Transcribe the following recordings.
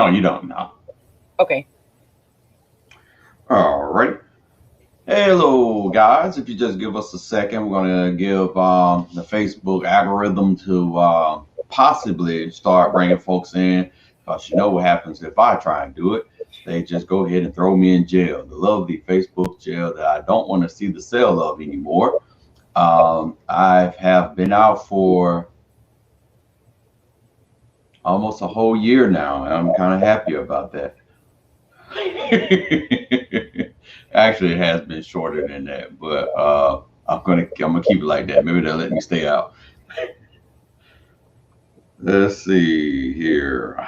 No, you don't. No. Okay. All right. Hello, guys. If you just give us a second, we're going to give the Facebook algorithm to possibly start bringing folks in. Because you know what happens if I try and do it. They just go ahead and throw me in jail, the lovely Facebook jail that I don't want to see the cell of anymore. I have been out for almost a whole year now, and I'm kind of happy about that. Actually, it has been shorter than that, but I'm gonna keep it like that. Maybe they'll let me stay out. Let's see here.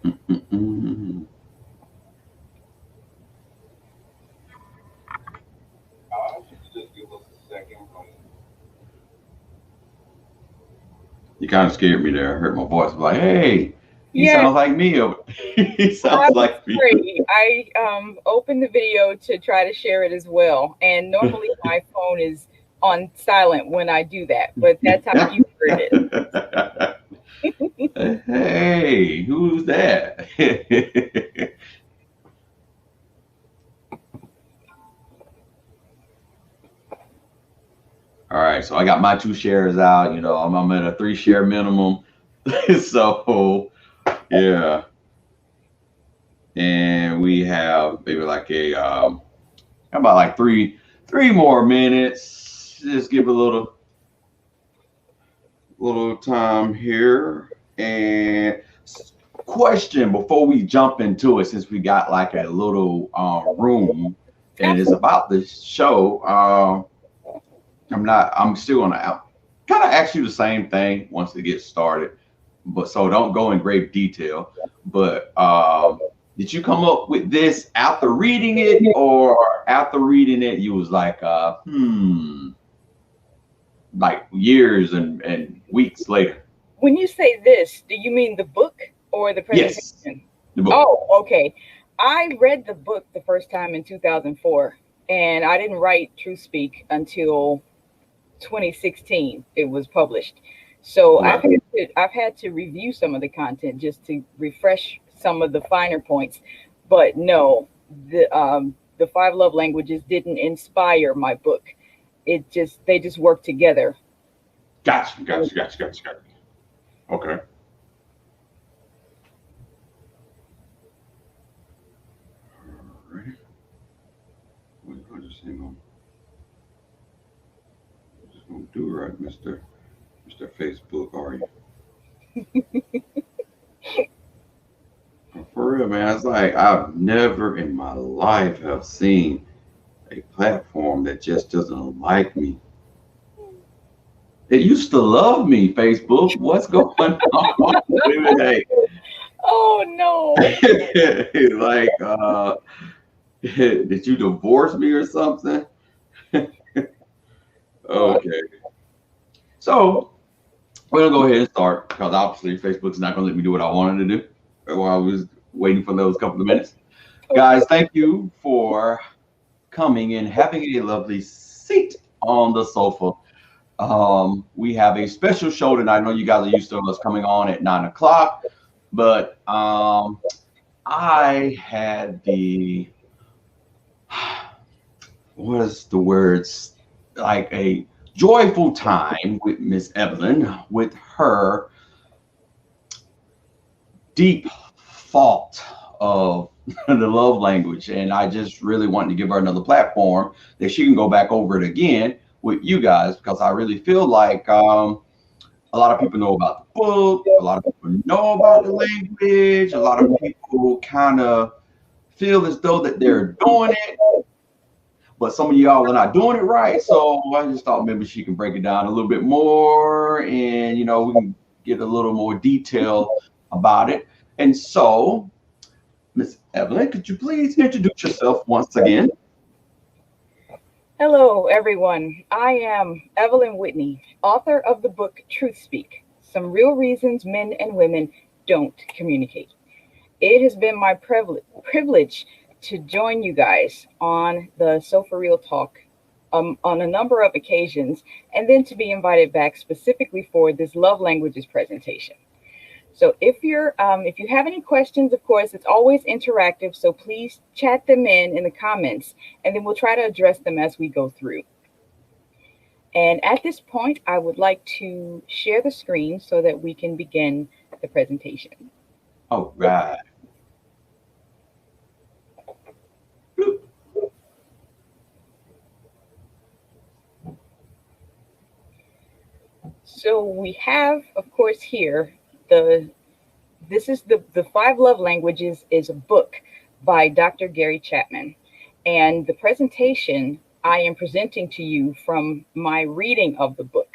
Mm-mm-mm. You kind of scared me there. I heard my voice like, "Hey, he Yeah, sounds like me." He I sounds was like me. sorry. I opened the video to try to share it as well, and normally my phone is on silent when I do that, but that's how you heard it. Hey, who's that? All right, so I got my two shares out. You know, I'm at a 3 share minimum. So yeah, and we have maybe like a how about like three more minutes. Just give a little time here. And question before we jump into it, since we got like a little room, and it's Absolutely. about the show. I'm still gonna kind of ask you the same thing once it gets started, but so don't go in great detail. But did you come up with this after reading it, or after reading it you was like, like years and weeks later? When you say this, do you mean the book or the Yes, presentation? the book. Oh, okay. I read the book the first time in 2004, and I didn't write TruthSpeak until 2016. It was published. So Okay. I've had to review some of the content just to refresh some of the finer points. But no, the five love languages didn't inspire my book. They just work together. Gotcha. Okay. All right. What I just hang on. Just gonna do right, Mr. Facebook, are you? For real, man. It's like I've never in my life have seen a platform that just doesn't like me. It used to love me, Facebook. What's going on? Hey, Oh no. like, did you divorce me or something? Oh, Okay. So we're gonna go ahead and start because obviously Facebook's not gonna let me do what I wanted to do while I was waiting for those couple of minutes. okay. Guys, thank you for coming and having a lovely seat on the sofa. We have a special show tonight. I know you guys are used to us coming on at 9 o'clock, but I had the what is the words, like a joyful time with Miss Evelyn with her deep thought of the love language. And I just really wanted to give her another platform that she can go back over it again with you guys because I really feel like a lot of people know about the book, a lot of people know about the language, a lot of people kind of feel as though that they're doing it, but some of y'all are not doing it right. So I just thought maybe she can break it down a little bit more and, we can get a little more detail about it. And so, Miss Evelyn, could you please introduce yourself once again? Hello, everyone. I am Evelyn Whitney, author of the book TruthSpeak: Some Real Reasons Men and Women Don't Communicate. It has been my privilege to join you guys on the So For Real Talk on a number of occasions, and then to be invited back specifically for this love languages presentation. So if you have any questions, of course, it's always interactive. So please chat them in the comments, and then we'll try to address them as we go through. And at this point, I would like to share the screen so that we can begin the presentation. All right. So we have, of course, here this is the Five Love Languages is a book by Dr. Gary Chapman, and the presentation I am presenting to you from my reading of the book.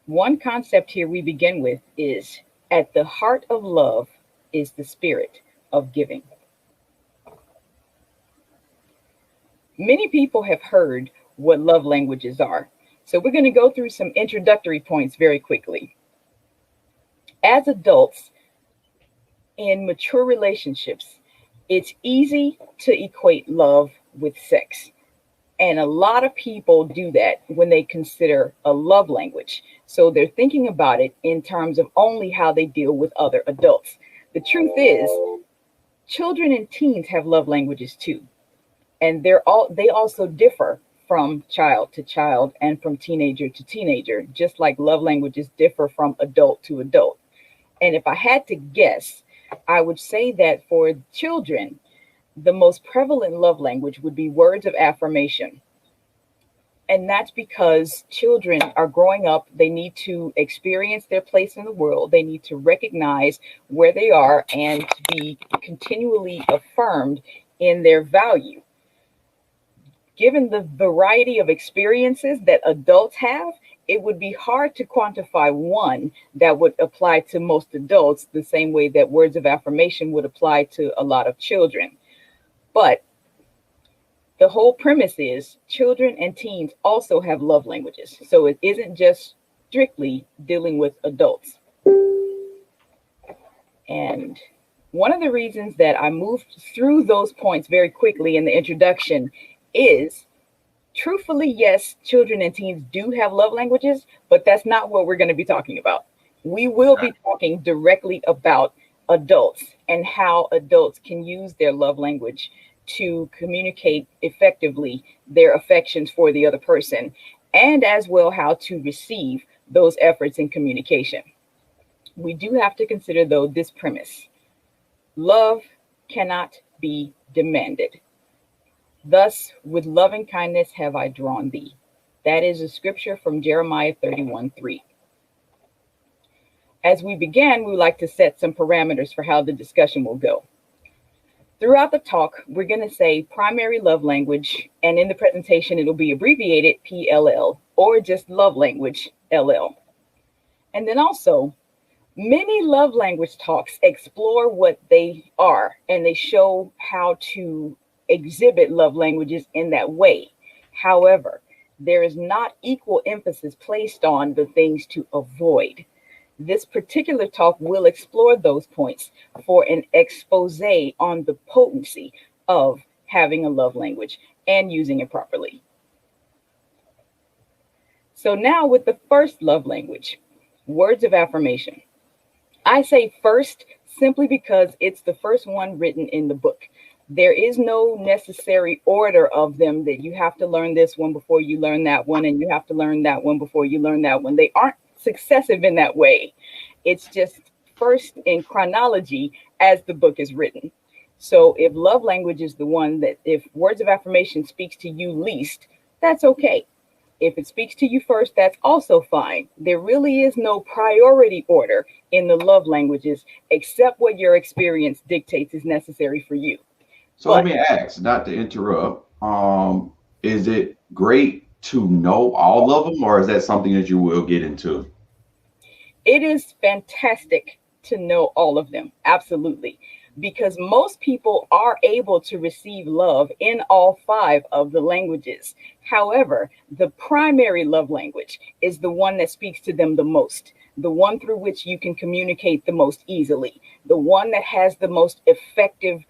One concept here we begin with is, at the heart of love is the spirit of giving. Many people have heard what love languages are, so we're going to go through some introductory points very quickly. As adults in mature relationships, it's easy to equate love with sex. And a lot of people do that when they consider a love language. So they're thinking about it in terms of only how they deal with other adults. The truth is, children and teens have love languages too. And they also differ from child to child and from teenager to teenager, just like love languages differ from adult to adult. And if I had to guess, I would say that for children, the most prevalent love language would be words of affirmation. And that's because children are growing up. They need to experience their place in the world. They need to recognize where they are and to be continually affirmed in their value. Given the variety of experiences that adults have, it would be hard to quantify one that would apply to most adults the same way that words of affirmation would apply to a lot of children. But the whole premise is children and teens also have love languages. So it isn't just strictly dealing with adults. And one of the reasons that I moved through those points very quickly in the introduction is, truthfully, yes, children and teens do have love languages, but that's not what we're going to be talking about. We will be talking directly about adults and how adults can use their love language to communicate effectively their affections for the other person, and as well how to receive those efforts in communication. We do have to consider, though, this premise: love cannot be demanded. Thus, with loving kindness have I drawn thee. That is a scripture from Jeremiah 31:3. As we begin, we would like to set some parameters for how the discussion will go. Throughout the talk, we're going to say primary love language, and in the presentation, it'll be abbreviated PLL, or just love language, LL. And then also, many love language talks explore what they are, and they show how to exhibit love languages in that way. However, there is not equal emphasis placed on the things to avoid. This particular talk will explore those points for an expose on the potency of having a love language and using it properly. So now with the first love language, words of affirmation. I say first simply because it's the first one written in the book. There is no necessary order of them that you have to learn this one before you learn that one, and you have to learn that one before you learn that one. They aren't successive in that way. It's just first in chronology as the book is written. So if love language is the one that, if words of affirmation speaks to you least, that's okay. If it speaks to you first, that's also fine. There really is no priority order in the love languages, except what your experience dictates is necessary for you. So let me ask, not to interrupt, is it great to know all of them, or is that something that you will get into? It is fantastic to know all of them, absolutely. because most people are able to receive love in all five of the languages. However, the primary love language is the one that speaks to them the most, the one through which you can communicate the most easily, the one that has the most effective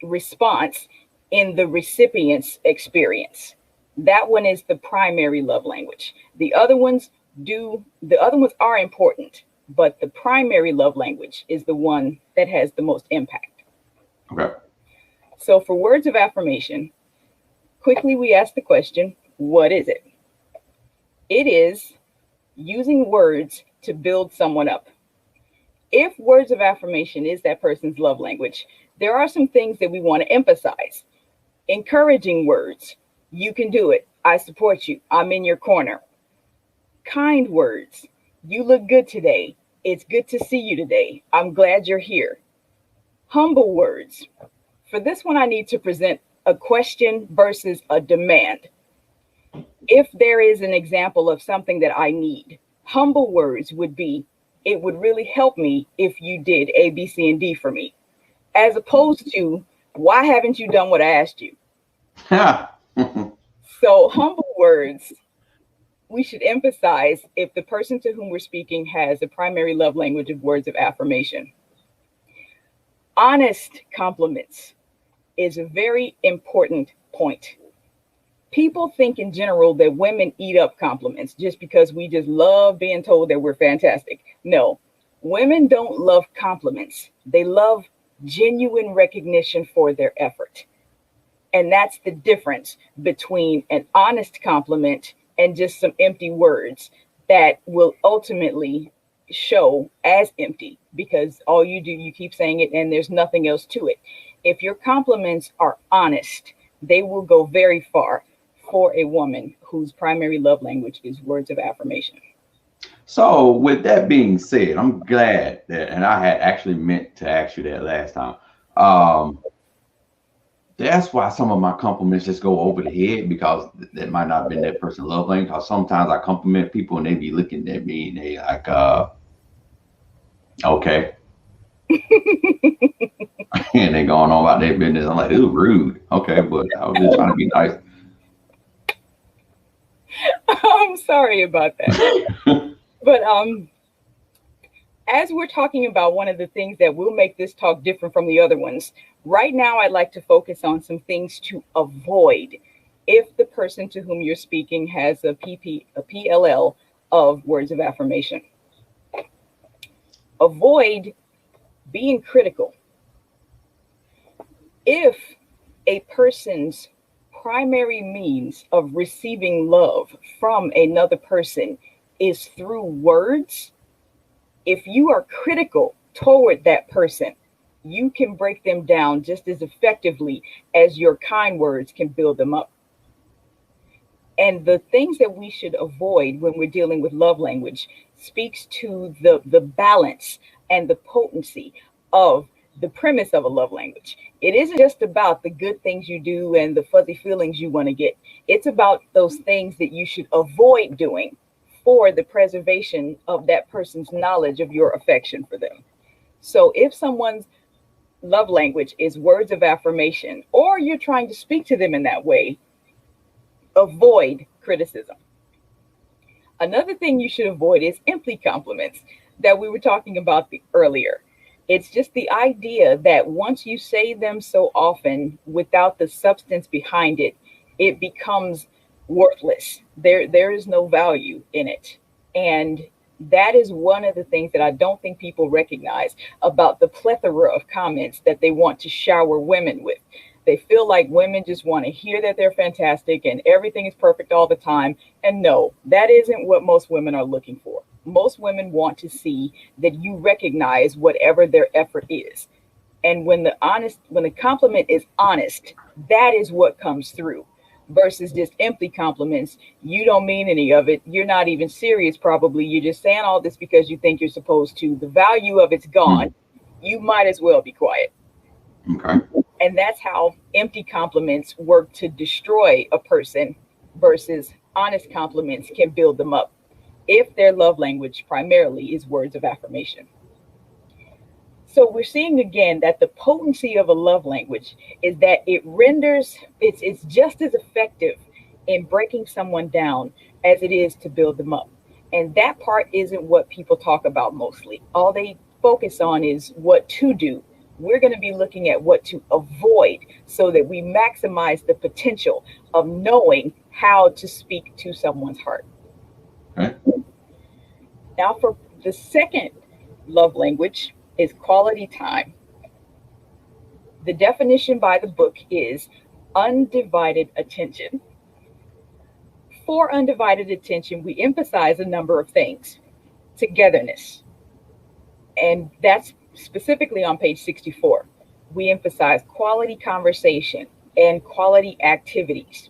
response in the recipient's experience. That one is the primary love language. The other ones are important, but the primary love language is the one that has the most impact. Okay. So for words of affirmation, quickly we ask the question, what is it? It is using words to build someone up. If words of affirmation is that person's love language, there are some things that we want to emphasize. Encouraging words. You can do it. I support you. I'm in your corner. Kind words. You look good today. It's good to see you today. I'm glad you're here. Humble words. For this one, I need to present a question versus a demand. If there is an example of something that I need, humble words would be, it would really help me if you did A, B, C, and D for me. As opposed to, why haven't you done what I asked you? So humble words, we should emphasize if the person to whom we're speaking has a primary love language of words of affirmation. Honest compliments is a very important point. People think in general that women eat up compliments just because we just love being told that we're fantastic. No, women don't love compliments. They love genuine recognition for their effort. And that's the difference between an honest compliment and just some empty words that will ultimately show as empty, because all you do, you keep saying it and there's nothing else to it. If your compliments are honest, they will go very far for a woman whose primary love language is words of affirmation. So with that being said, I'm glad that, and I had actually meant to ask you that last time. That's why some of my compliments just go over the head, because that might not have been that person's love language. Because sometimes I compliment people and they be looking at me and they like, okay. And they going on about their business. I'm like, ooh, rude. Okay, but I was just trying to be nice. I'm sorry about that. But as we're talking about one of the things that will make this talk different from the other ones, right now I'd like to focus on some things to avoid if the person to whom you're speaking has a PLL of words of affirmation. Avoid being critical. If a person's primary means of receiving love from another person is through words, if you are critical toward that person, you can break them down just as effectively as your kind words can build them up. And the things that we should avoid when we're dealing with love language speaks to the balance and the potency of the premise of a love language. It isn't just about the good things you do and the fuzzy feelings you want to get. It's about those things that you should avoid doing for the preservation of that person's knowledge of your affection for them. So if someone's love language is words of affirmation, or you're trying to speak to them in that way, avoid criticism. Another thing you should avoid is empty compliments that we were talking about earlier. It's just the idea that once you say them so often without the substance behind it, it becomes worthless. There is no value in it. And that is one of the things that I don't think people recognize about the plethora of comments that they want to shower women with. They feel like women just want to hear that they're fantastic and everything is perfect all the time. And no, that isn't what most women are looking for. Most women want to see that you recognize whatever their effort is. And when the compliment is honest, that is what comes through, versus just empty compliments. You don't mean any of it. You're not even serious, probably. You're just saying all this because you think you're supposed to. The value of it's gone. You might as well be quiet. Okay. And that's how empty compliments work to destroy a person, versus honest compliments can build them up, if their love language primarily is words of affirmation. So we're seeing again that the potency of a love language is that it's just as effective in breaking someone down as it is to build them up. And that part isn't what people talk about mostly. All they focus on is what to do. We're going to be looking at what to avoid so that we maximize the potential of knowing how to speak to someone's heart. Okay. Now, for the second love language is quality time. The definition by the book is undivided attention. For undivided attention, we emphasize a number of things. Togetherness, and that's specifically on page 64. We emphasize quality conversation and quality activities.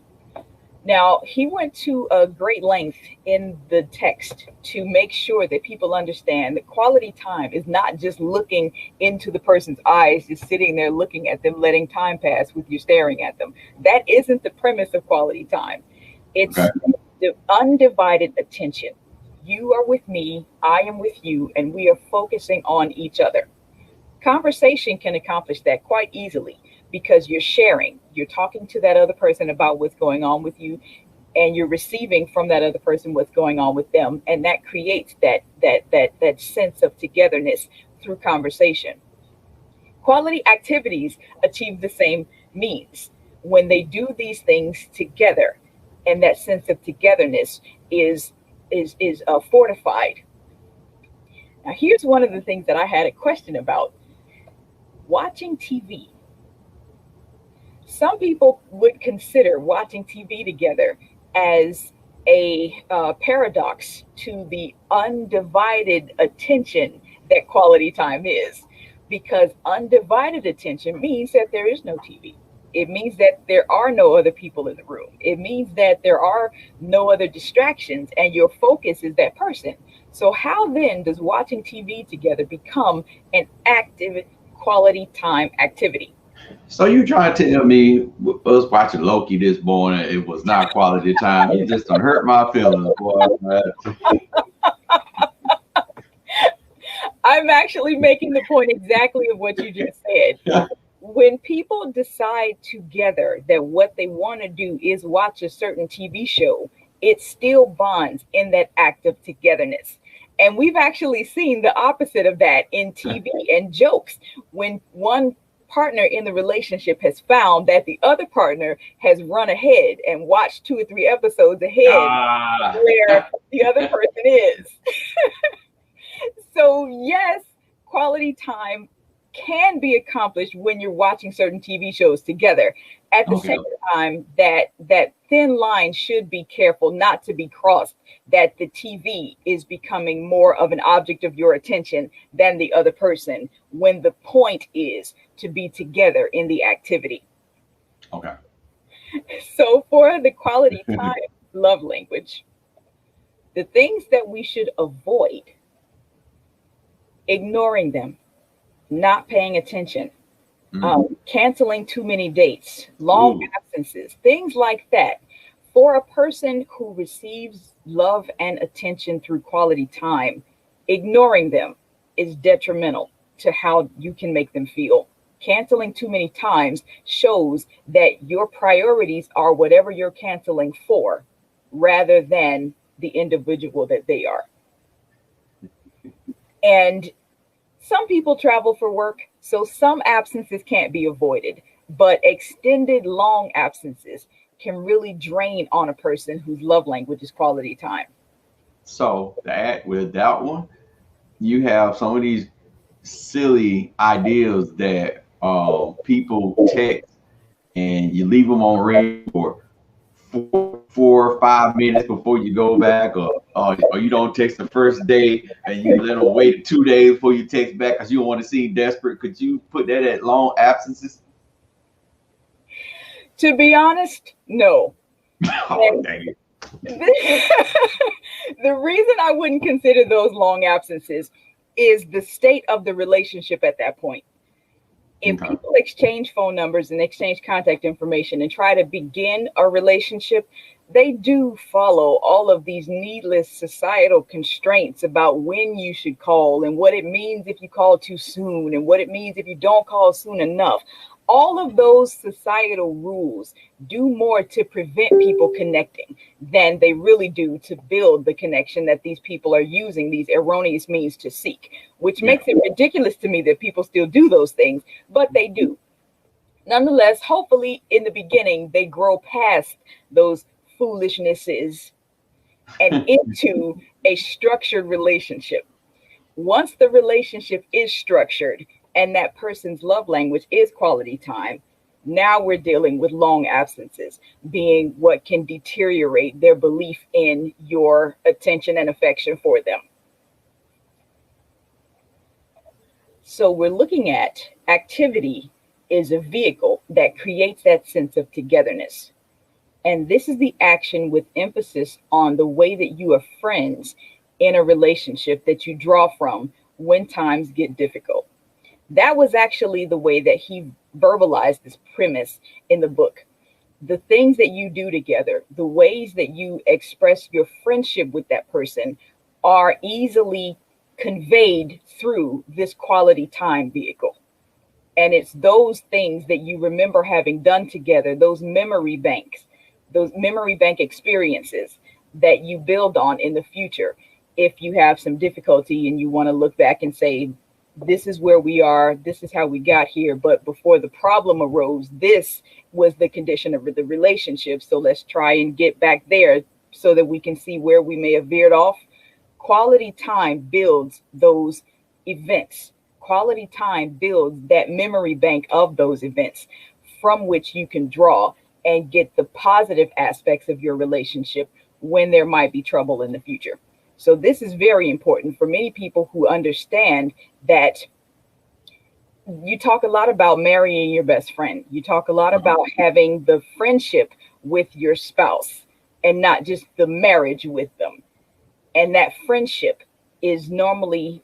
Now, he went to a great length in the text to make sure that people understand that quality time is not just looking into the person's eyes, just sitting there looking at them, letting time pass with you staring at them. That isn't the premise of quality time. It's the undivided attention. You are with me, I am with you, and we are focusing on each other. Conversation can accomplish that quite easily because you're sharing, you're talking to that other person about what's going on with you, and you're receiving from that other person what's going on with them, and that creates that sense of togetherness through conversation. Quality activities achieve the same means when they do these things together, and that sense of togetherness is fortified. Now, here's one of the things that I had a question about. Watching TV. Some people would consider watching TV together as a paradox to the undivided attention that quality time is, because undivided attention means that there is no TV. It means that there are no other people in the room. It means that there are no other distractions and your focus is that person. So how then does watching TV together become an active quality time activity? So you trying to tell me us watching Loki this morning, it was not quality time? You just done hurt my feelings, boy. I'm actually making the point exactly of what you just said. When people decide together that what they want to do is watch a certain TV show, it still bonds in that act of togetherness. And we've actually seen the opposite of that in TV and jokes. When one partner in the relationship has found that the other partner has run ahead and watched 2 or 3 episodes ahead where the other person is. So yes, quality time can be accomplished when you're watching certain TV shows together. At the same time, that thin line should be careful not to be crossed, that the TV is becoming more of an object of your attention than the other person, when the point is to be together in the activity. Okay. So for the quality time love language, the things that we should avoid: ignoring them, not paying attention, canceling too many dates, long absences, things like that. For a person who receives love and attention through quality time, ignoring them is detrimental to how you can make them feel. Canceling too many times shows that your priorities are whatever you're canceling for, rather than the individual that they are. And some people travel for work, so some absences can't be avoided, but extended long absences can really drain on a person whose love language is quality time. So with that one, you have some of these silly ideas that people text and you leave them on red for 4 or 5 minutes before you go back, or you don't text the first day and you let them wait 2 days before you text back because you don't want to seem desperate. Could you put that at long absences? To be honest, no. Oh, dang it. The reason I wouldn't consider those long absences is the state of the relationship at that point. If people exchange phone numbers and exchange contact information and try to begin a relationship, they do follow all of these needless societal constraints about when you should call and what it means if you call too soon and what it means if you don't call soon enough. All of those societal rules do more to prevent people connecting than they really do to build the connection that these people are using these erroneous means to seek, which makes it ridiculous to me that people still do those things, but they do. Nonetheless, hopefully in the beginning, they grow past those foolishnesses and into a structured relationship. Once the relationship is structured and that person's love language is quality time, now we're dealing with long absences being what can deteriorate their belief in your attention and affection for them. So we're looking at activity is a vehicle that creates that sense of togetherness. And this is the action with emphasis on the way that you are friends in a relationship that you draw from when times get difficult. That was actually the way that he verbalized this premise in the book. The things that you do together, the ways that you express your friendship with that person are easily conveyed through this quality time vehicle. And it's those things that you remember having done together, those memory banks, those memory bank experiences that you build on in the future. If you have some difficulty and you want to look back and say, this is where we are, this is how we got here, but before the problem arose, this was the condition of the relationship. So let's try and get back there so that we can see where we may have veered off. Quality time builds those events. Quality time builds that memory bank of those events from which you can draw and get the positive aspects of your relationship when there might be trouble in the future. So this is very important for many people who understand that you talk a lot about marrying your best friend. You talk a lot about having the friendship with your spouse and not just the marriage with them. And that friendship is normally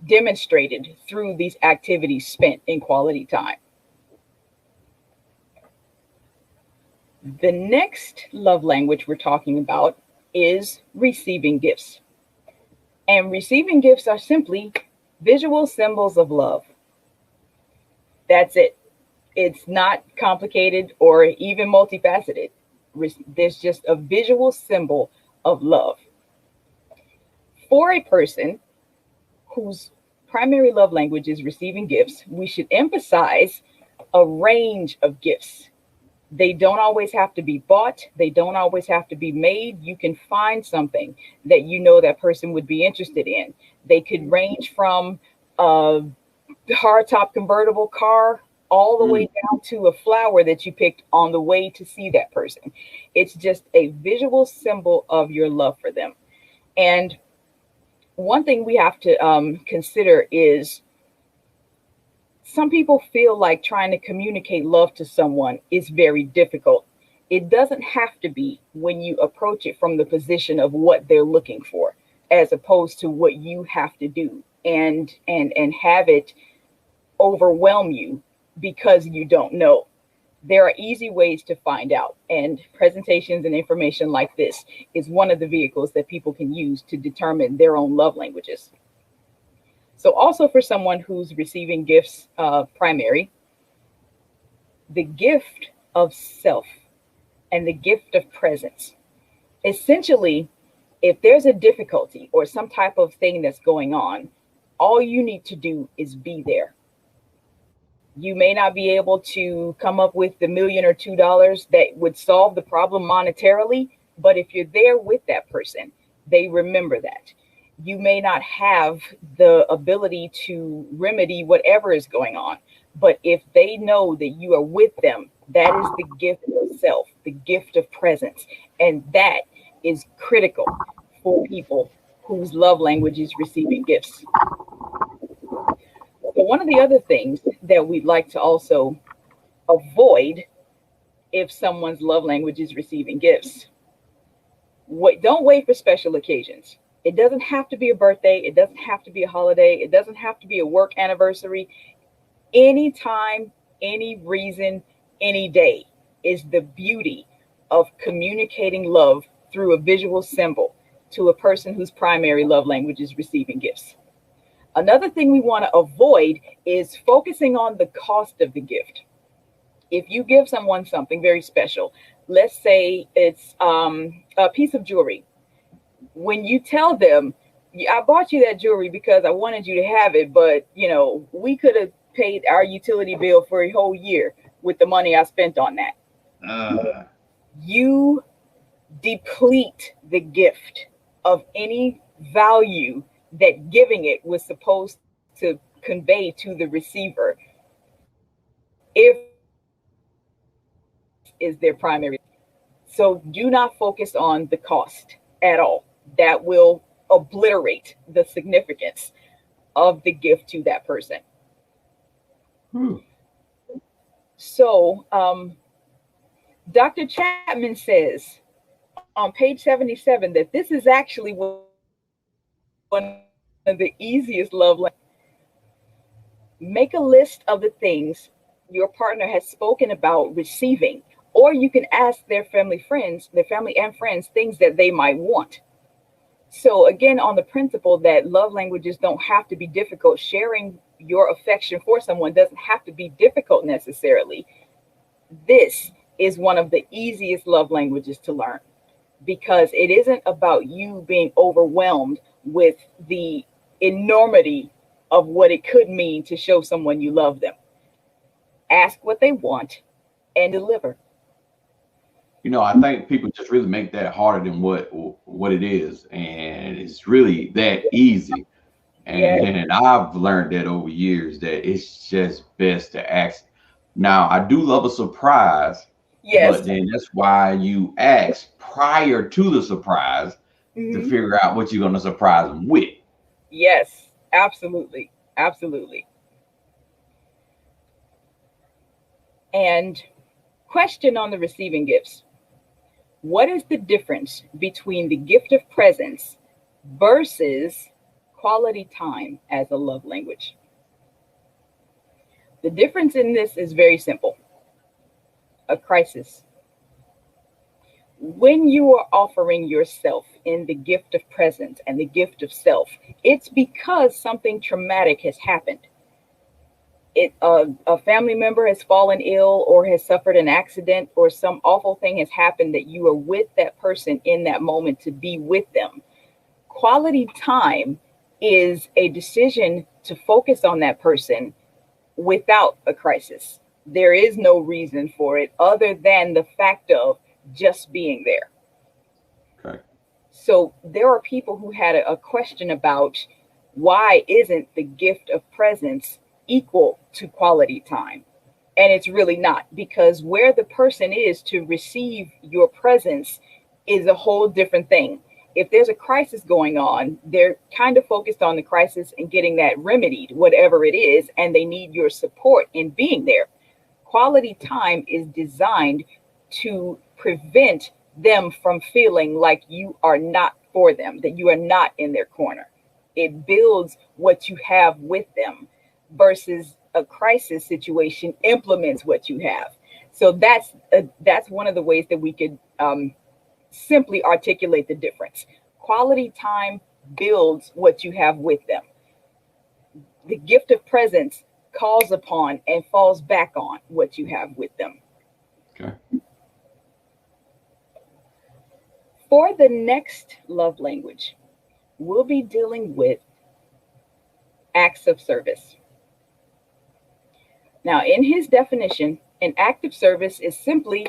demonstrated through these activities spent in quality time. The next love language we're talking about is receiving gifts. And receiving gifts are simply visual symbols of love. That's it. It's not complicated or even multifaceted. There's just a visual symbol of love. For a person whose primary love language is receiving gifts, we should emphasize a range of gifts. They don't always have to be bought. They don't always have to be made. You can find something that you know that person would be interested in. They could range from a hardtop convertible car all the way down to a flower that you picked on the way to see that person. It's just a visual symbol of your love for them. And one thing we have to consider is some people feel like trying to communicate love to someone is very difficult. It doesn't have to be when you approach it from the position of what they're looking for, as opposed to what you have to do and have it overwhelm you because you don't know. There are easy ways to find out, and presentations and information like this is one of the vehicles that people can use to determine their own love languages. So also for someone who's receiving gifts primary, the gift of self and the gift of presence. Essentially, if there's a difficulty or some type of thing that's going on, all you need to do is be there. You may not be able to come up with the $1 or $2 million that would solve the problem monetarily, but if you're there with that person, they remember that. You may not have the ability to remedy whatever is going on, but if they know that you are with them, that is the gift of self, the gift of presence. And that is critical for people whose love language is receiving gifts. But one of the other things that we'd like to also avoid if someone's love language is receiving gifts, don't wait for special occasions. It doesn't have to be a birthday. It doesn't have to be a holiday. It doesn't have to be a work anniversary. Any time, any reason, any day is the beauty of communicating love through a visual symbol to a person whose primary love language is receiving gifts. Another thing we want to avoid is focusing on the cost of the gift. If you give someone something very special, let's say it's a piece of jewelry. When you tell them, I bought you that jewelry because I wanted you to have it, but we could have paid our utility bill for a whole year with the money I spent on that. You deplete the gift of any value that giving it was supposed to convey to the receiver if is their primary. So do not focus on the cost at all. That will obliterate the significance of the gift to that person. So Dr. Chapman says on page 77 that this is actually one of the easiest love languages. Make a list of the things your partner has spoken about receiving, or you can ask their family and friends, things that they might want. So again, on the principle that love languages don't have to be difficult, sharing your affection for someone doesn't have to be difficult necessarily. This is one of the easiest love languages to learn, because it isn't about you being overwhelmed with the enormity of what it could mean to show someone you love them. Ask what they want and deliver. I think people just really make that harder than what it is, and it's really that easy. And I've learned that over years that it's just best to ask. Now, I do love a surprise, but then that's why you ask prior to the surprise to figure out what you're going to surprise them with. Yes, absolutely. Absolutely. And question on the receiving gifts. What is the difference between the gift of presence versus quality time as a love language? The difference in this is very simple. A crisis. When you are offering yourself in the gift of presence and the gift of self, it's because something traumatic has happened. A family member has fallen ill or has suffered an accident, or some awful thing has happened that you are with that person in that moment to be with them. Quality time is a decision to focus on that person without a crisis. There is no reason for it other than the fact of just being there. Okay. So there are people who had a question about why isn't the gift of presence equal to quality time? And it's really not, because where the person is to receive your presence is a whole different thing. If there's a crisis going on, they're kind of focused on the crisis and getting that remedied, whatever it is, and they need your support in being there. Quality time is designed to prevent them from feeling like you are not for them, that you are not in their corner. It builds what you have with them, versus a crisis situation implements what you have. So that's one of the ways that we could simply articulate the difference. Quality time builds what you have with them. The gift of presence calls upon and falls back on what you have with them. Okay. For the next love language, we'll be dealing with acts of service. Now, in his definition, an act of service is simply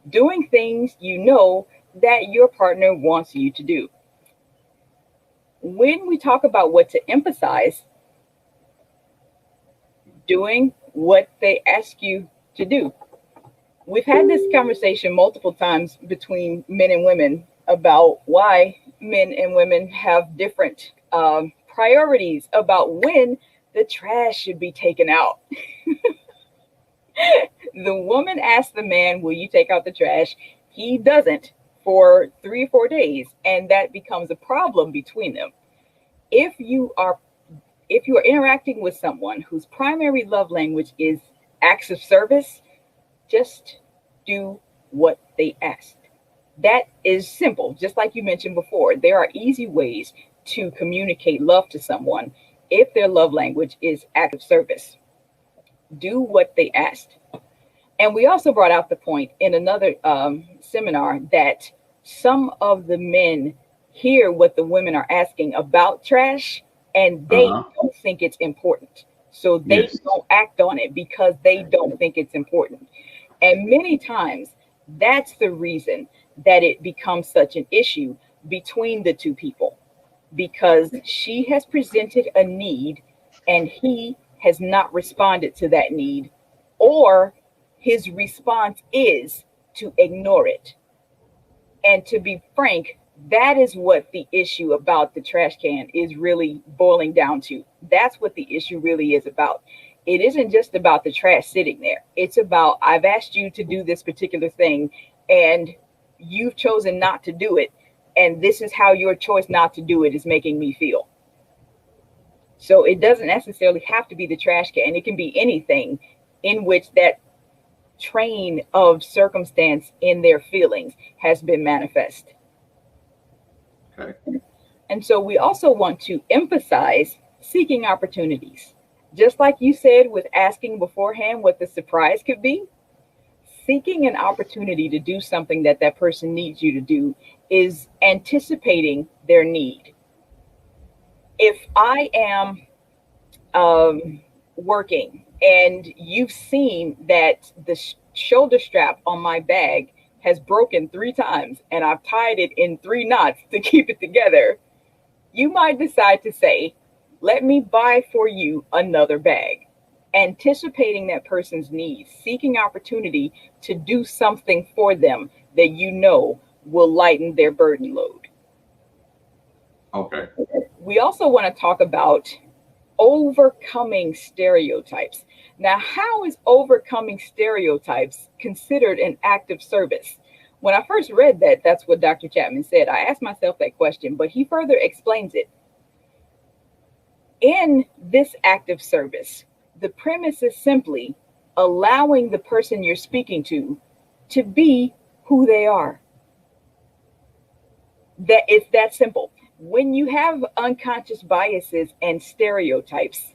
doing things you know that your partner wants you to do. When we talk about what to emphasize, doing what they ask you to do. We've had this conversation multiple times between men and women about why men and women have different priorities about when the trash should be taken out. The woman asks the man, will you take out the trash? He doesn't for 3 or 4 days, and that becomes a problem between them. If you are interacting with someone whose primary love language is acts of service, just do what they ask. That is simple. Just like you mentioned before, there are easy ways to communicate love to someone if their love language is acts of service. Do what they asked. And we also brought out the point in another seminar that some of the men hear what the women are asking about trash and they Uh-huh. don't think it's important. So they Yes. don't act on it because they don't think it's important. And many times that's the reason that it becomes such an issue between the two people because she has presented a need and he has not responded to that need, or his response is to ignore it. And to be frank, that is what the issue about the trash can is really boiling down to. That's what the issue really is about. It isn't just about the trash sitting there. It's about, I've asked you to do this particular thing and you've chosen not to do it. And this is how your choice not to do it is making me feel. So it doesn't necessarily have to be the trash can. It can be anything in which that train of circumstance in their feelings has been manifest. Okay. And so we also want to emphasize seeking opportunities. Just like you said with asking beforehand what the surprise could be, seeking an opportunity to do something that that person needs you to do is anticipating their need. If I am working and you've seen that the shoulder strap on my bag has broken 3 times and I've tied it in 3 knots to keep it together, you might decide to say, let me buy for you another bag. Anticipating that person's needs, seeking opportunity to do something for them that you know will lighten their burden load. Okay. We also want to talk about overcoming stereotypes. Now, how is overcoming stereotypes considered an act of service? When I first read that, that's what Dr. Chapman said. I asked myself that question, but he further explains it. In this act of service, the premise is simply allowing the person you're speaking to be who they are. That it's that simple. When you have unconscious biases and stereotypes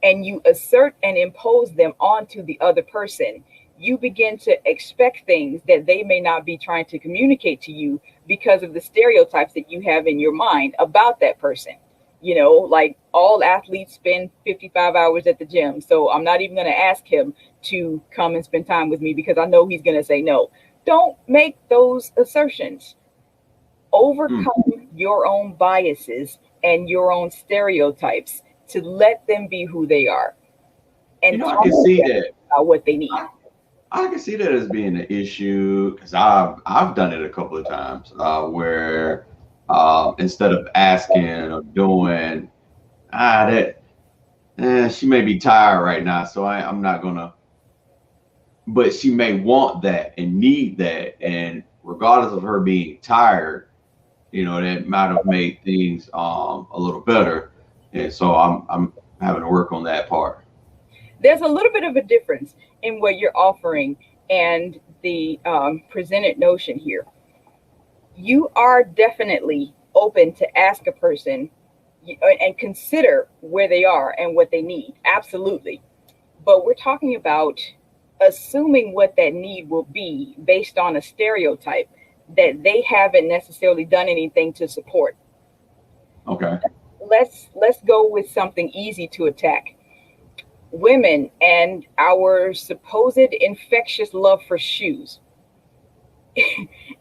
and you assert and impose them onto the other person, you begin to expect things that they may not be trying to communicate to you because of the stereotypes that you have in your mind about that person. You know, like all athletes spend 55 hours at the gym. So I'm not even going to ask him to come and spend time with me because I know he's going to say no. Don't make those assertions. Overcome your own biases and your own stereotypes to let them be who they are and I talk can see that. about what they need. I can see that as being an issue because I've done it a couple of times where instead of asking or doing that she may be tired right now, so I'm not gonna. But she may want that and need that, and regardless of her being tired, that might have made things a little better. And so I'm having to work on that part. There's a little bit of a difference in what you're offering and the presented notion here. You are definitely open to ask a person and consider where they are and what they need. Absolutely. But we're talking about assuming what that need will be based on a stereotype that they haven't necessarily done anything to support. Okay. Let's go with something easy to attack. Women and our supposed infectious love for shoes.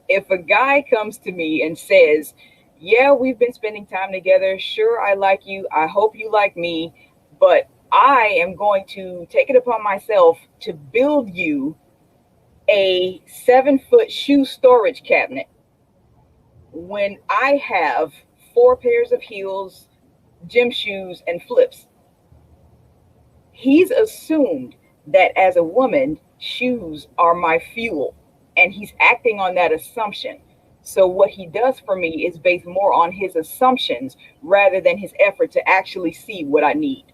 If a guy comes to me and says, yeah, we've been spending time together. Sure, I like you. I hope you like me. But I am going to take it upon myself to build you a 7-foot shoe storage cabinet when I have 4 pairs of heels, gym shoes, and flips. He's assumed that as a woman, shoes are my fuel, and he's acting on that assumption. So what he does for me is based more on his assumptions rather than his effort to actually see what I need.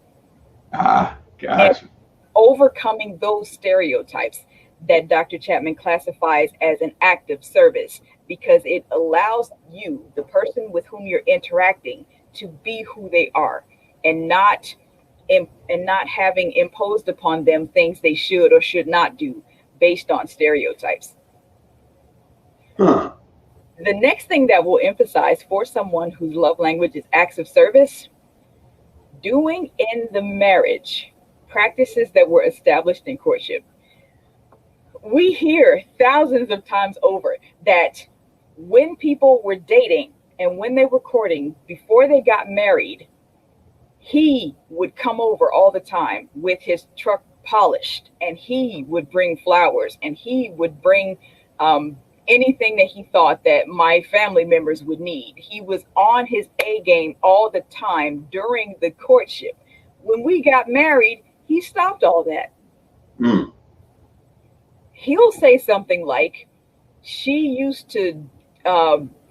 Gotcha. And overcoming those stereotypes. that Dr. Chapman classifies as an act of service, because it allows you, the person with whom you're interacting, to be who they are, and not having imposed upon them things they should or should not do based on stereotypes. Huh. The next thing that we'll emphasize for someone whose love language is acts of service: doing in the marriage practices that were established in courtship. We hear thousands of times over that when people were dating and when they were courting, before they got married, he would come over all the time with his truck polished, and he would bring flowers, and he would bring anything that he thought that my family members would need. He was on his A game all the time during the courtship. When we got married, he stopped all that. Mm. He'll say something like, she used to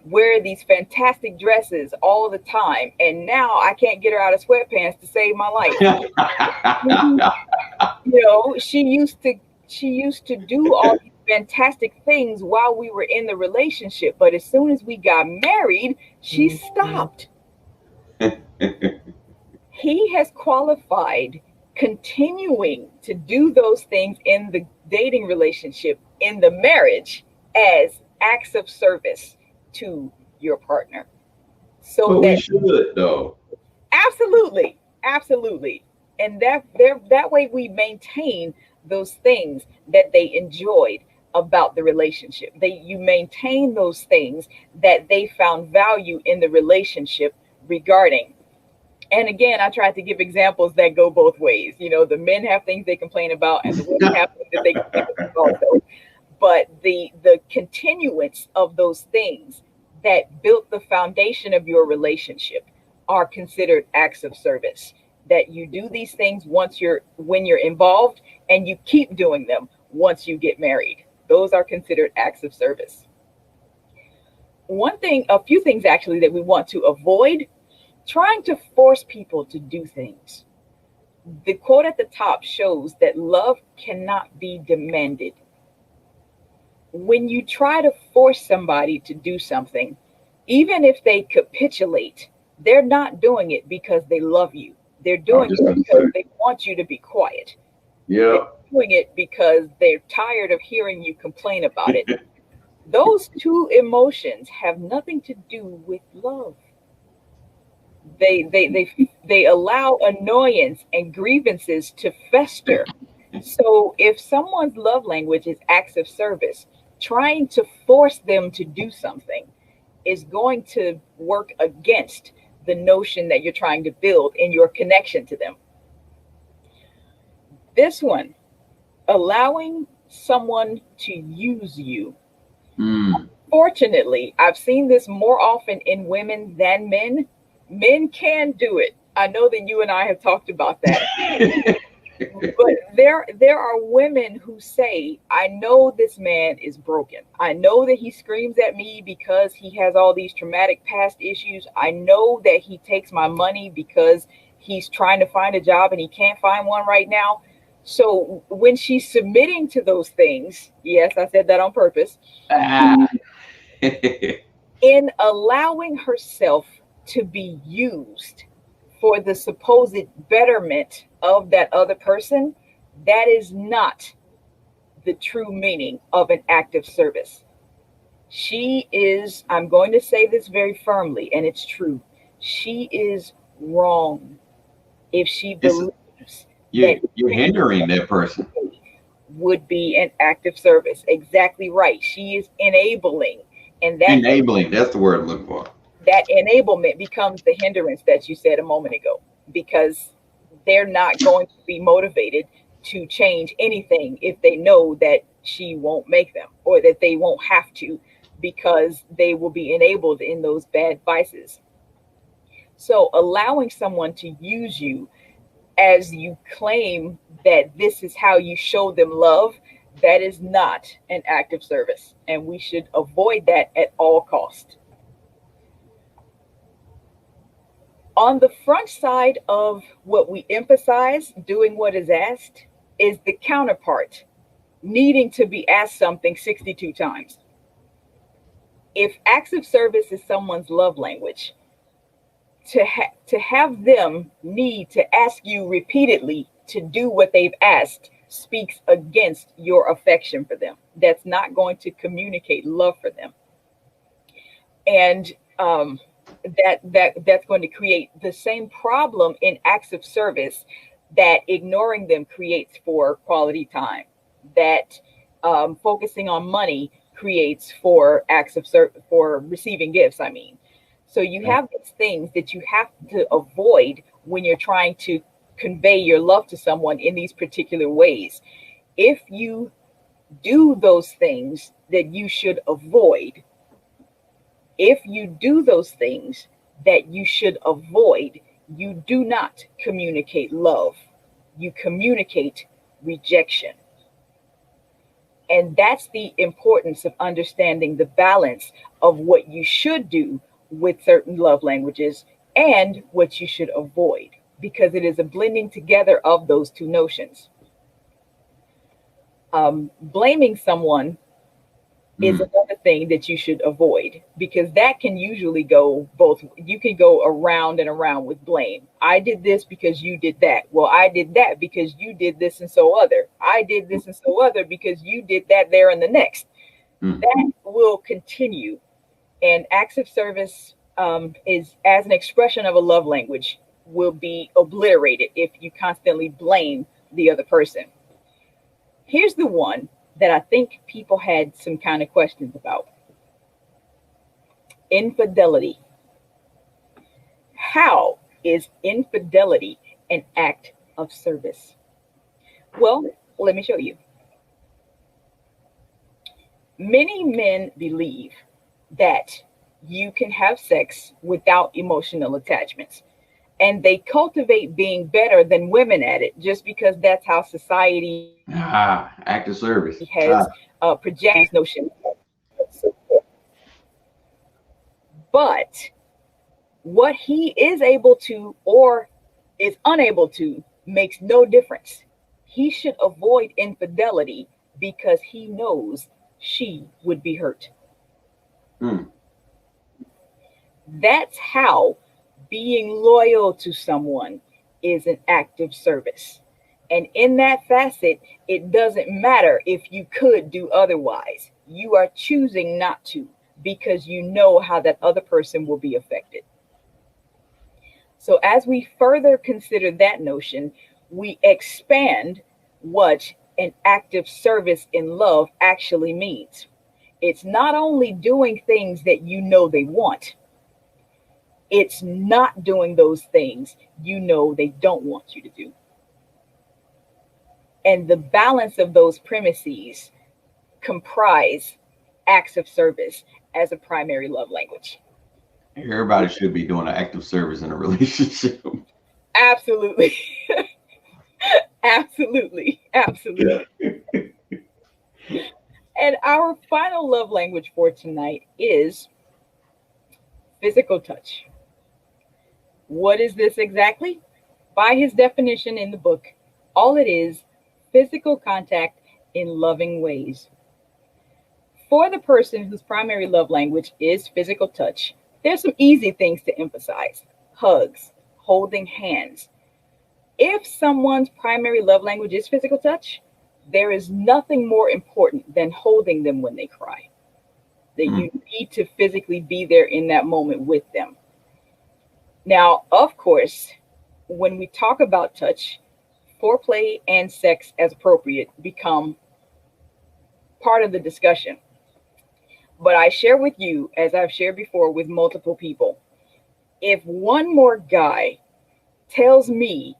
wear these fantastic dresses all the time, and now I can't get her out of sweatpants to save my life. You know, she used to do all these fantastic things while we were in the relationship, but as soon as we got married, she stopped. He has qualified continuing to do those things in the dating relationship, in the marriage, as acts of service to your partner. So But we that, should, though. absolutely, absolutely. And that way we maintain those things that they enjoyed about the relationship. You maintain those things that they found value in the relationship regarding. And again, I tried to give examples that go both ways. You know, the men have things they complain about, and the women have things that they complain about also. But the continuance of those things that built the foundation of your relationship are considered acts of service. That you do these things when you're involved, and you keep doing them once you get married. Those are considered acts of service. A few things actually that we want to avoid: trying to force people to do things. The quote at the top shows that love cannot be demanded. When you try to force somebody to do something, even if they capitulate, they're not doing it because they love you. They're doing it because they want you to be quiet. Yeah. They're doing it because they're tired of hearing you complain about it. Those two emotions have nothing to do with love. They allow annoyance and grievances to fester. So if someone's love language is acts of service, trying to force them to do something is going to work against the notion that you're trying to build in your connection to them. This one, allowing someone to use you. Fortunately, I've seen this more often in women than men. Men can do it. I know that you and I have talked about that. But there are women who say, I know this man is broken. I know that he screams at me because he has all these traumatic past issues. I know that he takes my money because he's trying to find a job and he can't find one right now. So when she's submitting to those things, yes, I said that on purpose, in allowing herself to be used for the supposed betterment of that other person, that is not the true meaning of an act of service. She is, I'm going to say this very firmly, and it's true, she is wrong if she believes you're that hindering that person. Would be an act of service. Exactly right. She is enabling. And That's the word I'm looking for. That enablement becomes the hindrance that you said a moment ago, because they're not going to be motivated to change anything if they know that she won't make them, or that they won't have to, because they will be enabled in those bad vices. So allowing someone to use you as you claim that this is how you show them love, that is not an act of service, and we should avoid that at all costs. On the front side of what we emphasize, doing what is asked, is the counterpart. needing to be asked something 62 times. If acts of service is someone's love language, to have them need to ask you repeatedly to do what they've asked speaks against your affection for them. That's not going to communicate love for them. And that's going to create the same problem in acts of service that ignoring them creates for quality time, that focusing on money creates for acts of service, for receiving gifts, I mean. So you have these things that you have to avoid when you're trying to convey your love to someone in these particular ways. If you do those things that you should avoid, if you do those things that you should avoid, you do not communicate love. You communicate rejection. And that's the importance of understanding the balance of what you should do with certain love languages and what you should avoid, because it is a blending together of those two notions. Blaming someone is another thing that you should avoid, because that can usually go both. You can go around and around with blame. I did this because you did that. Well, I did that because you did this and so other. I did this and so other because you did that there and the next. That will continue. And acts of service is, as an expression of a love language, will be obliterated if you constantly blame the other person. Here's the one that I think people had some kind of questions about. Infidelity. How is infidelity an act of service? Well, let me show you. Many men believe that you can have sex without emotional attachments, and they cultivate being better than women at it just because that's how society act of service has projected this notion. But what he is able to or is unable to makes no difference. He should avoid infidelity because he knows she would be hurt. That's how being loyal to someone is an act of service. And in that facet, it doesn't matter if you could do otherwise. You are choosing not to because you know how that other person will be affected. So as we further consider that notion, we expand what an act of service in love actually means. It's not only doing things that you know they want, it's not doing those things you know they don't want you to do. And the balance of those premises comprise acts of service as a primary love language. Everybody should be doing an act of service in a relationship. Absolutely. Absolutely. Absolutely. And our final love language for tonight is physical touch. What is this exactly? By his definition in the book, all it is, physical contact in loving ways. For the person whose primary love language is physical touch, there's some easy things to emphasize. Hugs, holding hands. If someone's primary love language is physical touch, there is nothing more important than holding them when they cry. That you need to physically be there in that moment with them. Now, of course, when we talk about touch, foreplay and sex as appropriate become part of the discussion. But I share with you, as I've shared before with multiple people, if one more guy tells me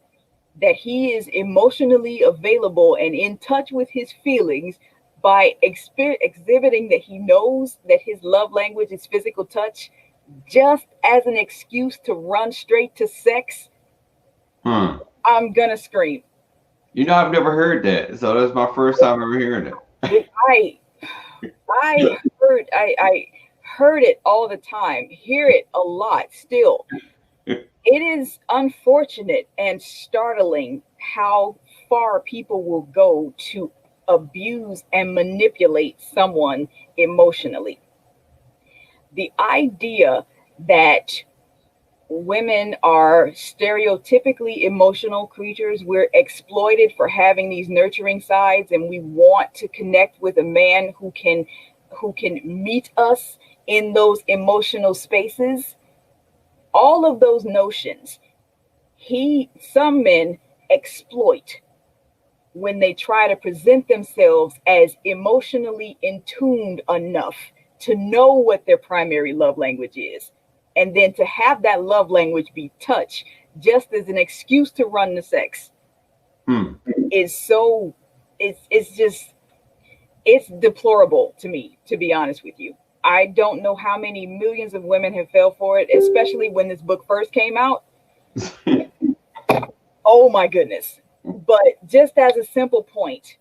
that he is emotionally available and in touch with his feelings by exhibiting that he knows that his love language is physical touch, just as an excuse to run straight to sex, I'm gonna scream. You know, I've never heard that, so that's my first time ever hearing it. I heard it all the time, hear it a lot still. It is unfortunate and startling how far people will go to abuse and manipulate someone emotionally. The idea that women are stereotypically emotional creatures, we're exploited for having these nurturing sides, and we want to connect with a man who can meet us in those emotional spaces. All of those notions, some men exploit when they try to present themselves as emotionally in tuned enough to know what their primary love language is, and then to have that love language be touch just as an excuse to run the sex. Is so it's deplorable to me, to be honest with you. I don't know how many millions of women have fell for it, especially when this book first came out. Oh my goodness. But just as a simple point,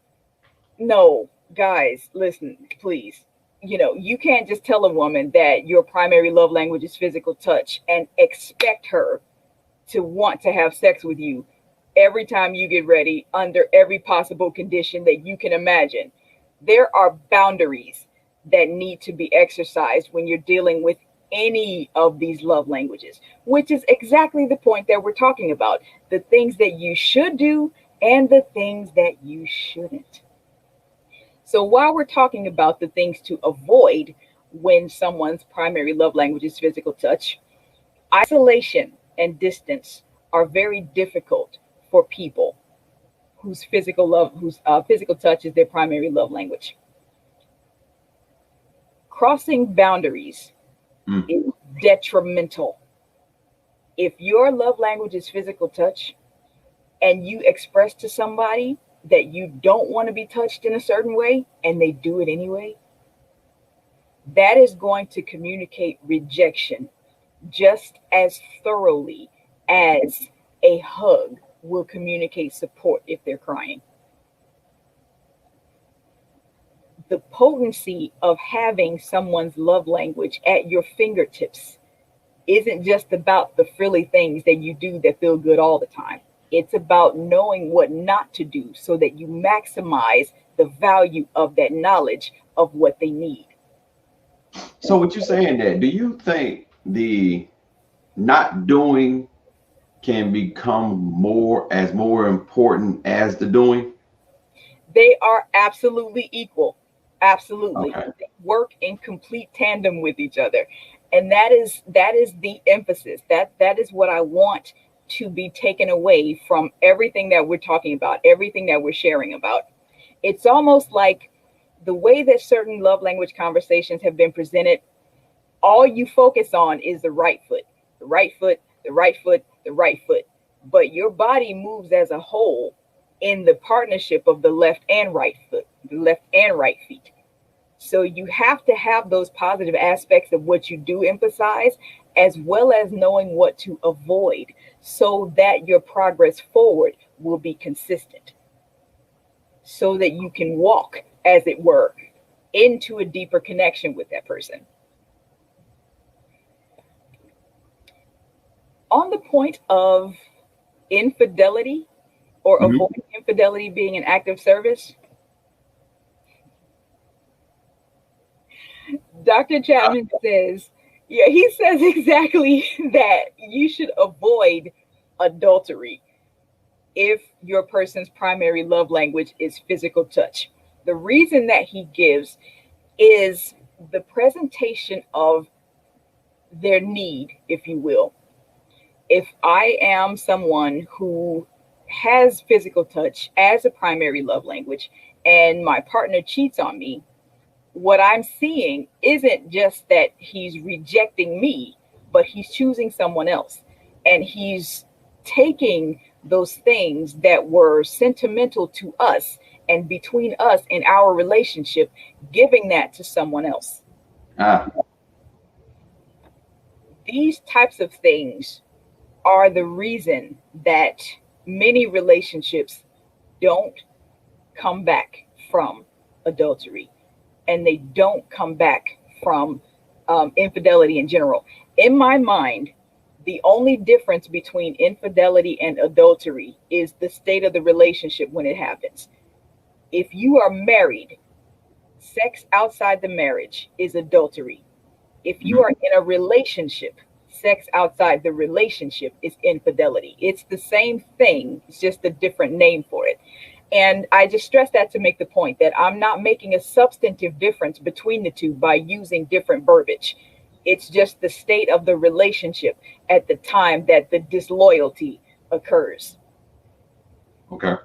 no, guys, listen, please. You can't just tell a woman that your primary love language is physical touch and expect her to want to have sex with you every time you get ready under every possible condition that you can imagine. There are boundaries that need to be exercised when you're dealing with any of these love languages, which is exactly the point that we're talking about. The things that you should do and the things that you shouldn't. So while we're talking about the things to avoid when someone's primary love language is physical touch, isolation and distance are very difficult for people whose physical touch is their primary love language. Crossing boundaries is detrimental. If your love language is physical touch and you express to somebody that you don't want to be touched in a certain way and they do it anyway, that is going to communicate rejection just as thoroughly as a hug will communicate support if they're crying. The potency of having someone's love language at your fingertips isn't just about the frilly things that you do that feel good all the time. It's about knowing what not to do so that you maximize the value of that knowledge of what they need. So what you're saying that, do you think the not doing can become more important as the doing? They are absolutely equal. Absolutely. Okay. They work in complete tandem with each other. And that is the emphasis. That is what I want to be taken away from everything that we're talking about, everything that we're sharing about. It's almost like the way that certain love language conversations have been presented, all you focus on is the right foot, the right foot, the right foot, the right foot. But your body moves as a whole in the partnership of the left and right foot, the left and right feet. So you have to have those positive aspects of what you do emphasize, as well as knowing what to avoid so that your progress forward will be consistent, so that you can walk, as it were, into a deeper connection with that person. On the point of infidelity or avoiding infidelity being an act of service, Dr. Chapman says, he says exactly that you should avoid adultery if your person's primary love language is physical touch. The reason that he gives is the presentation of their need, if you will. If I am someone who has physical touch as a primary love language and my partner cheats on me, what I'm seeing isn't just that he's rejecting me, but he's choosing someone else. And he's taking those things that were sentimental to us and between us and our relationship, giving that to someone else. These types of things are the reason that many relationships don't come back from adultery, and they don't come back from infidelity in general. In my mind, the only difference between infidelity and adultery is the state of the relationship when it happens. If you are married, sex outside the marriage is adultery. If you are in a relationship, sex outside the relationship is infidelity. It's the same thing, it's just a different name for it. And I just stress that to make the point that I'm not making a substantive difference between the two by using different verbiage. It's just the state of the relationship at the time that the disloyalty occurs. Okay.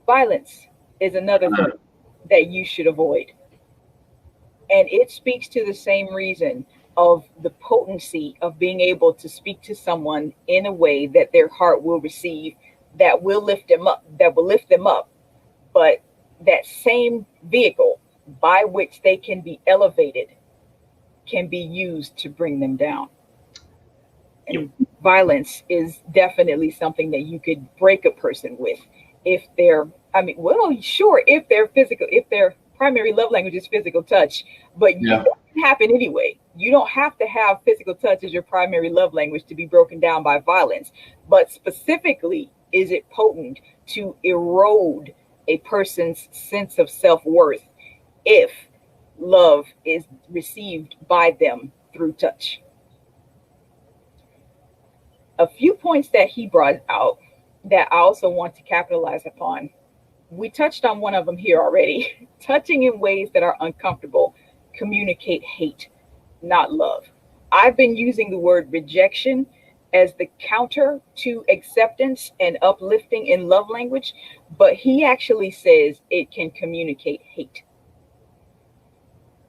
Violence is another thing that you should avoid. And it speaks to the same reason of the potency of being able to speak to someone in a way that their heart will receive, that will lift them up, but that same vehicle by which they can be elevated can be used to bring them down. And violence is definitely something that you could break a person with if they're, sure, if their primary love language is physical touch, but it doesn't happen anyway. You don't have to have physical touch as your primary love language to be broken down by violence. But specifically, is it potent to erode a person's sense of self-worth if love is received by them through touch? A few points that he brought out that I also want to capitalize upon. We touched on one of them here already. Touching in ways that are uncomfortable communicate hate, not love. I've been using the word rejection as the counter to acceptance and uplifting in love language, but he actually says it can communicate hate.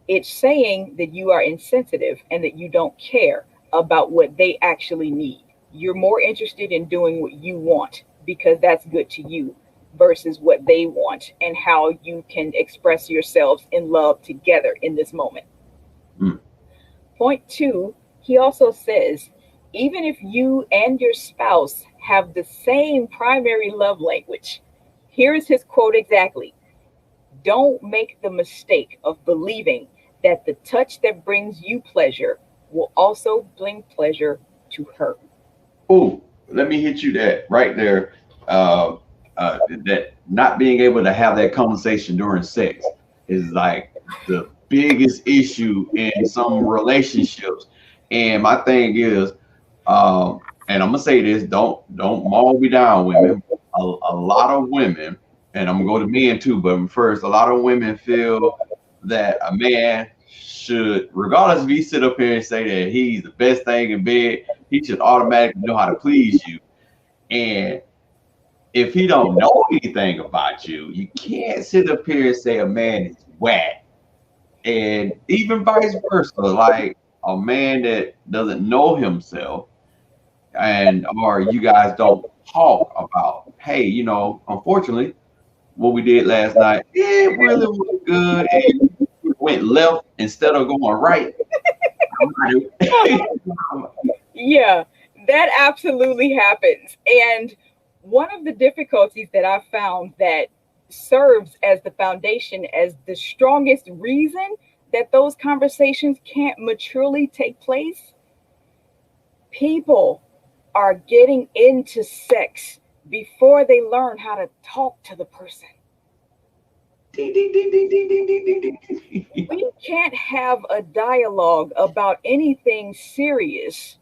It's saying that you are insensitive and that you don't care about what they actually need. You're more interested in doing what you want because that's good to you versus what they want and how you can express yourselves in love together in this moment. Point 2, he also says, even if you and your spouse have the same primary love language, here is his quote exactly: don't make the mistake of believing that the touch that brings you pleasure will also bring pleasure to her. Oh, let me hit you that right there. That not being able to have that conversation during sex is like the biggest issue in some relationships. And my thing is, and I'm gonna say this: don't maul me down, women. A lot of women, and I'm gonna go to men too, but first, a lot of women feel that a man should, regardless if he sit up here and say that he's the best thing in bed, he should automatically know how to please you. And if he don't know anything about you, you can't sit up here and say a man is whack. And even vice versa, like a man that doesn't know himself, and or you guys don't talk about, hey, unfortunately, what we did last night, it really was good, and we went left instead of going right. Yeah, that absolutely happens. And one of the difficulties that I found that serves as the foundation, as the strongest reason that those conversations can't maturely take place, people are getting into sex before they learn how to talk to the person. We can't have a dialogue about anything serious.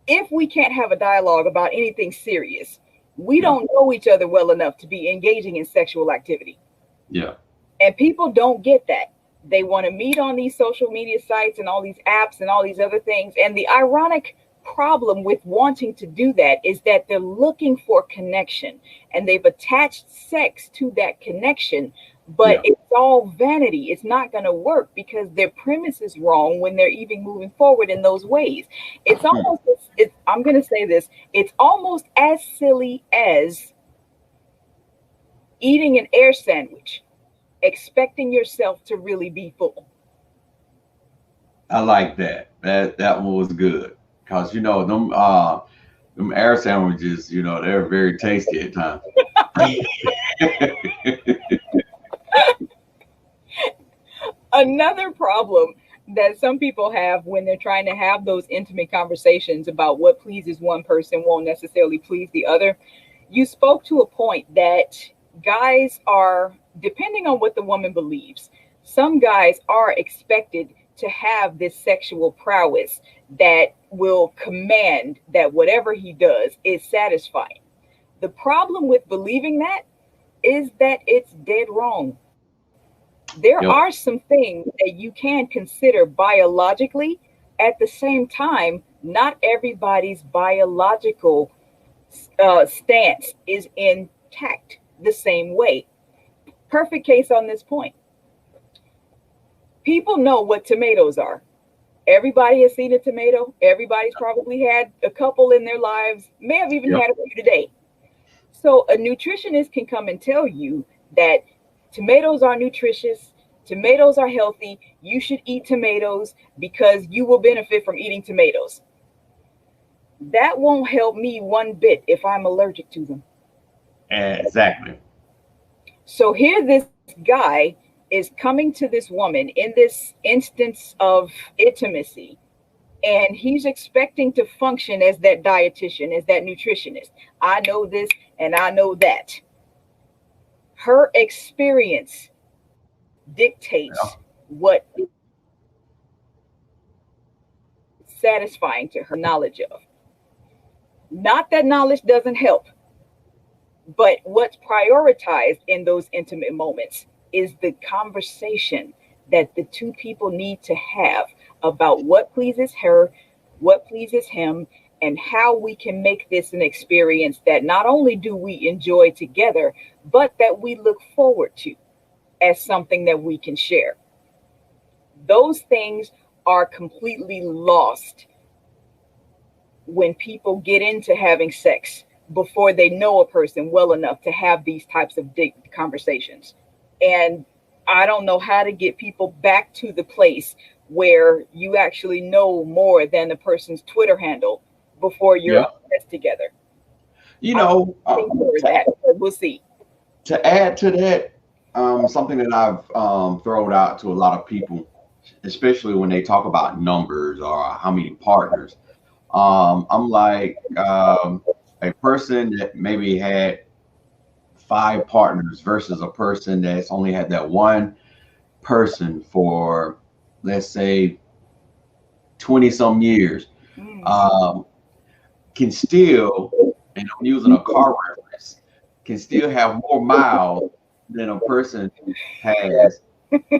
If we can't have a dialogue about anything serious, we don't know each other well enough to be engaging in sexual activity. Yeah. And people don't get that. They want to meet on these social media sites and all these apps and all these other things. And the ironic problem with wanting to do that is that they're looking for connection and they've attached sex to that connection, but it's all vanity. It's not going to work because their premise is wrong when they're even moving forward in those ways. It's almost, I'm going to say this, it's almost as silly as eating an air sandwich, expecting yourself to really be full. I like that. That one was good. Because them air sandwiches, they're very tasty at times. Another problem that some people have when they're trying to have those intimate conversations about what pleases one person won't necessarily please the other You spoke to a point that guys are, depending on what the woman believes, some guys are expected to have this sexual prowess that will command that whatever he does is satisfying. The problem with believing that is that it's dead wrong. There Yep. are some things that you can consider biologically. At the same time, not everybody's biological stance is intact the same way. Perfect case on this point. People know what tomatoes are. Everybody has seen a tomato. Everybody's probably had a couple in their lives, may have even Yep. had a few today. So a nutritionist can come and tell you that tomatoes are nutritious, tomatoes are healthy, you should eat tomatoes because you will benefit from eating tomatoes. That won't help me one bit if I'm allergic to them. Exactly. So here this guy is coming to this woman in this instance of intimacy, and he's expecting to function as that dietitian, as that nutritionist. I know this and I know that. Her experience dictates Yeah. what is satisfying to her knowledge of. Not that knowledge doesn't help, but what's prioritized in those intimate moments is the conversation that the two people need to have about what pleases her, what pleases him, and how we can make this an experience that not only do we enjoy together, but that we look forward to as something that we can share. Those things are completely lost when people get into having sex before they know a person well enough to have these types of deep conversations. And I don't know how to get people back to the place where you actually know more than the person's Twitter handle before you're Yeah. obsessed together. You I'm know, waiting for that, but we'll see. to add to that, something that I've thrown out to a lot of people, especially when they talk about numbers or how many partners. I'm like, a person that maybe had five partners versus a person that's only had that one person for, let's say, 20 some years, Mm. um, can still, and I'm using a car reference, can still have more miles than a person has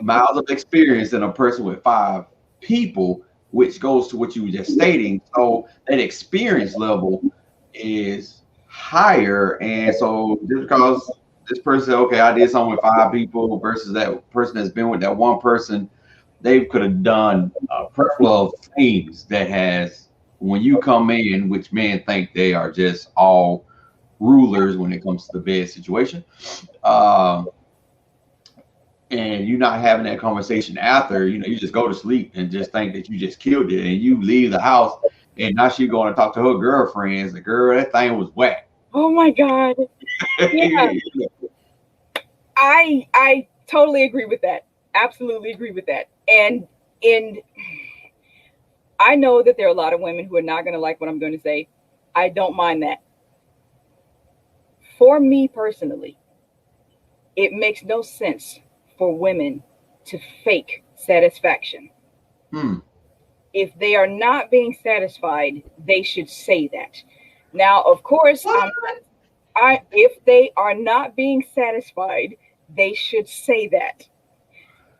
miles of experience than a person with five people, which goes to what you were just stating. So that experience level is higher. And so just because this person, okay, I did something with five people versus that person that's been with that one person, they could have done a plethora of things that has, when you come in, which men think they are just all rulers when it comes to the bed situation. Um, and you not having that conversation after, you just go to sleep and just think that you just killed it, and you leave the house, and now she going to talk to her girlfriends. The girl, that thing was whack. Oh my God. Yeah, I totally agree with that. Absolutely agree with that. And in I know that there are a lot of women who are not going to like what I'm going to say. I don't mind that. For me personally, it makes no sense for women to fake satisfaction. Hmm. If they are not being satisfied, they should say that. Now, of course, What? I if they are not being satisfied, they should say that.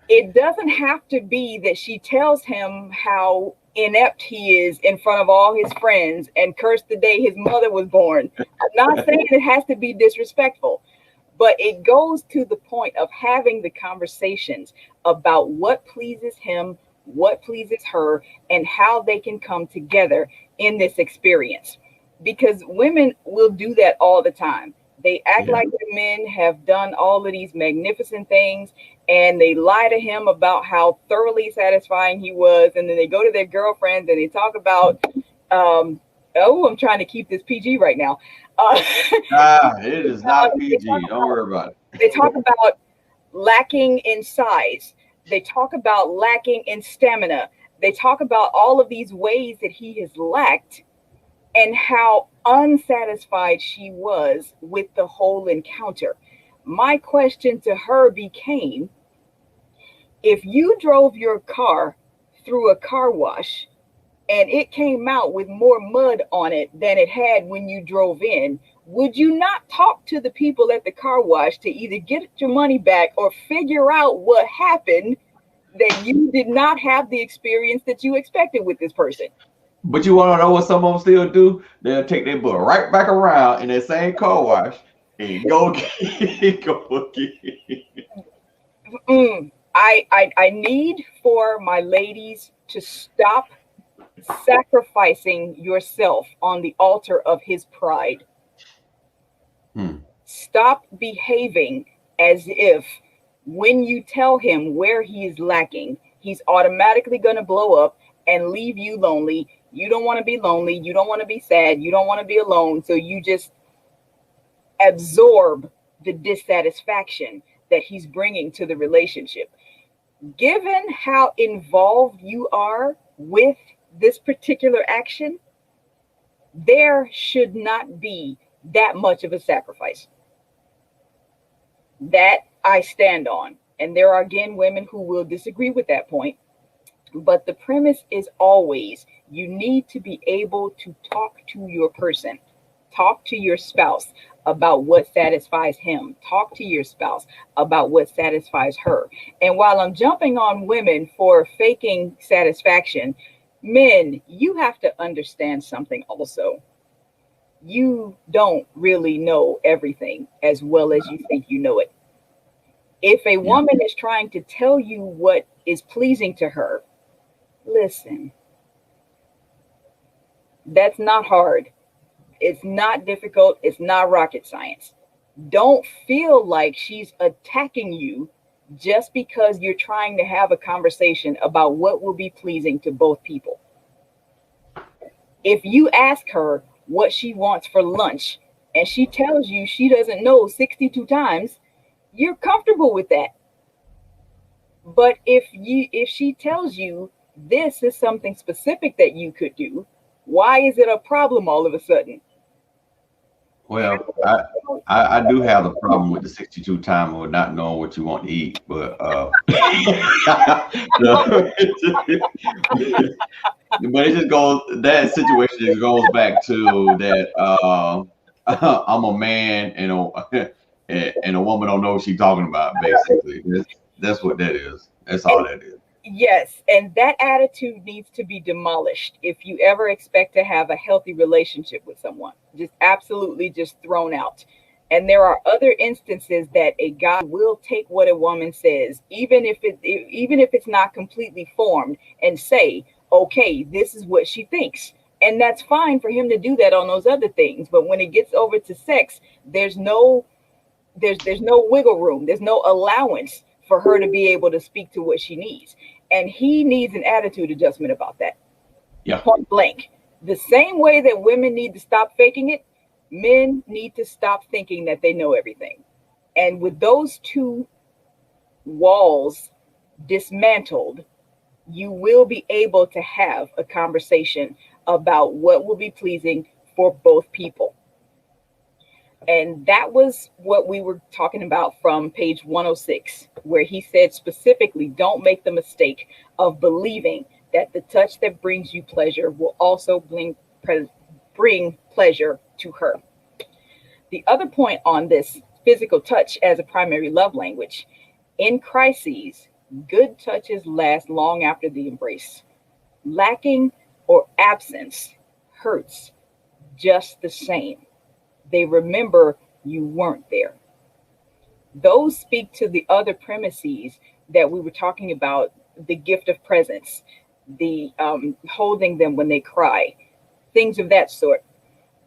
It doesn't have to be that she tells him how inept he is in front of all his friends and cursed the day his mother was born. I'm not saying it has to be disrespectful, but it goes to the point of having the conversations about what pleases him, what pleases her, and how they can come together in this experience. Because women will do that all the time. They act Yeah. like the men have done all of these magnificent things, and they lie to him about how thoroughly satisfying he was. And then they go to their girlfriends and they talk about, oh, I'm trying to keep this PG right now. Uh, It is not they talk PG. Don't about worry about they talk about lacking in size. They talk about lacking in stamina. They talk about all of these ways that he has lacked and how unsatisfied she was with the whole encounter. My question to her became, if you drove your car through a car wash and it came out with more mud on it than it had when you drove in, would you not talk to the people at the car wash to either get your money back or figure out what happened that you did not have the experience that you expected with this person? But you want to know what some of them still do? They'll take their butt right back around in that same car wash and go go again. I need for my ladies to stop sacrificing yourself on the altar of his pride. Stop behaving as if when you tell him where he is lacking, he's automatically going to blow up and leave you lonely. You don't want to be lonely. You don't want to be sad. You don't want to be alone. So you just absorb the dissatisfaction that he's bringing to the relationship. Given how involved you are with this particular action, there should not be that much of a sacrifice. That I stand on. And there are, again, women who will disagree with that point. But the premise is always, you need to be able to talk to your person, talk to your spouse about what satisfies him, talk to your spouse about what satisfies her. And while I'm jumping on women for faking satisfaction, men, you have to understand something also. You don't really know everything as well as you think you know it. If a woman is trying to tell you what is pleasing to her, listen. That's not hard. It's not difficult. It's not rocket science. Don't feel like she's attacking you just because you're trying to have a conversation about what will be pleasing to both people. If you ask her what she wants for lunch and she tells you she doesn't know 62 times, you're comfortable with that. But if she tells you this is something specific that you could do, why is it a problem all of a sudden? Well, I do have the problem with the 62 time or not knowing what you want to eat, but but it just goes, that situation just goes back to that I'm a man and a woman don't know what she's talking about, basically. That's what that is. That's all that is. Yes, and that attitude needs to be demolished if you ever expect to have a healthy relationship with someone. Just absolutely just thrown out. And there are other instances that a guy will take what a woman says, even if it's not completely formed, and say, okay, this is what she thinks. And that's fine for him to do that on those other things. But when it gets over to sex, there's no wiggle room. There's no allowance for her to be able to speak to what she needs. And he needs an attitude adjustment about that. Yeah. Point blank. The same way that women need to stop faking it, men need to stop thinking that they know everything. And with those two walls dismantled, you will be able to have a conversation about what will be pleasing for both people. And that was what we were talking about from page 106, where he said specifically, don't make the mistake of believing that the touch that brings you pleasure will also bring pleasure to her. The other point on this physical touch as a primary love language, in crises, good touches last long after the embrace. Lacking or absence hurts just the same. They remember you weren't there. Those speak to the other premises that we were talking about, the gift of presence, the holding them when they cry, things of that sort.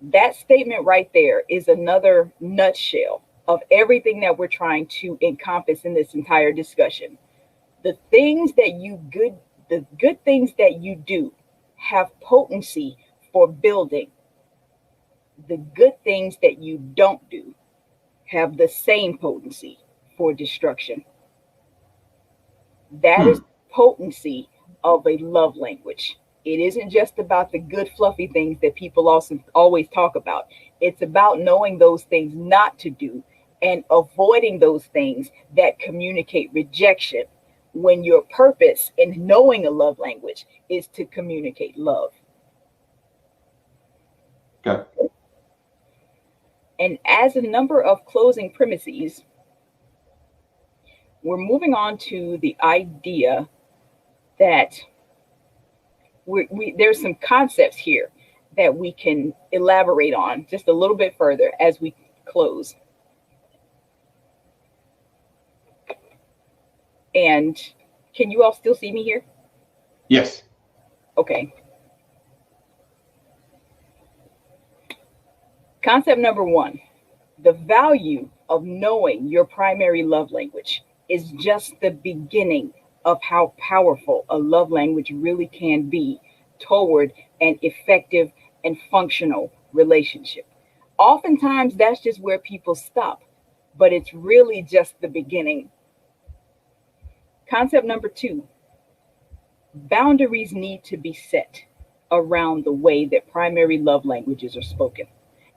That statement right there is another nutshell of everything that we're trying to encompass in this entire discussion. The good things that you do have potency for building. The good things that you don't do have the same potency for destruction. That is potency of a love language. It isn't just about the good, fluffy things that people also always talk about. It's about knowing those things not to do and avoiding those things that communicate rejection when your purpose in knowing a love language is to communicate love. Okay. And as a number of closing premises, we're moving on to the idea that there's some concepts here that we can elaborate on just a little bit further as we close. And can you all still see me here? Yes. Okay. Concept number one, the value of knowing your primary love language is just the beginning of how powerful a love language really can be toward an effective and functional relationship. Oftentimes, that's just where people stop, but it's really just the beginning. Concept number two, boundaries need to be set around the way that primary love languages are spoken.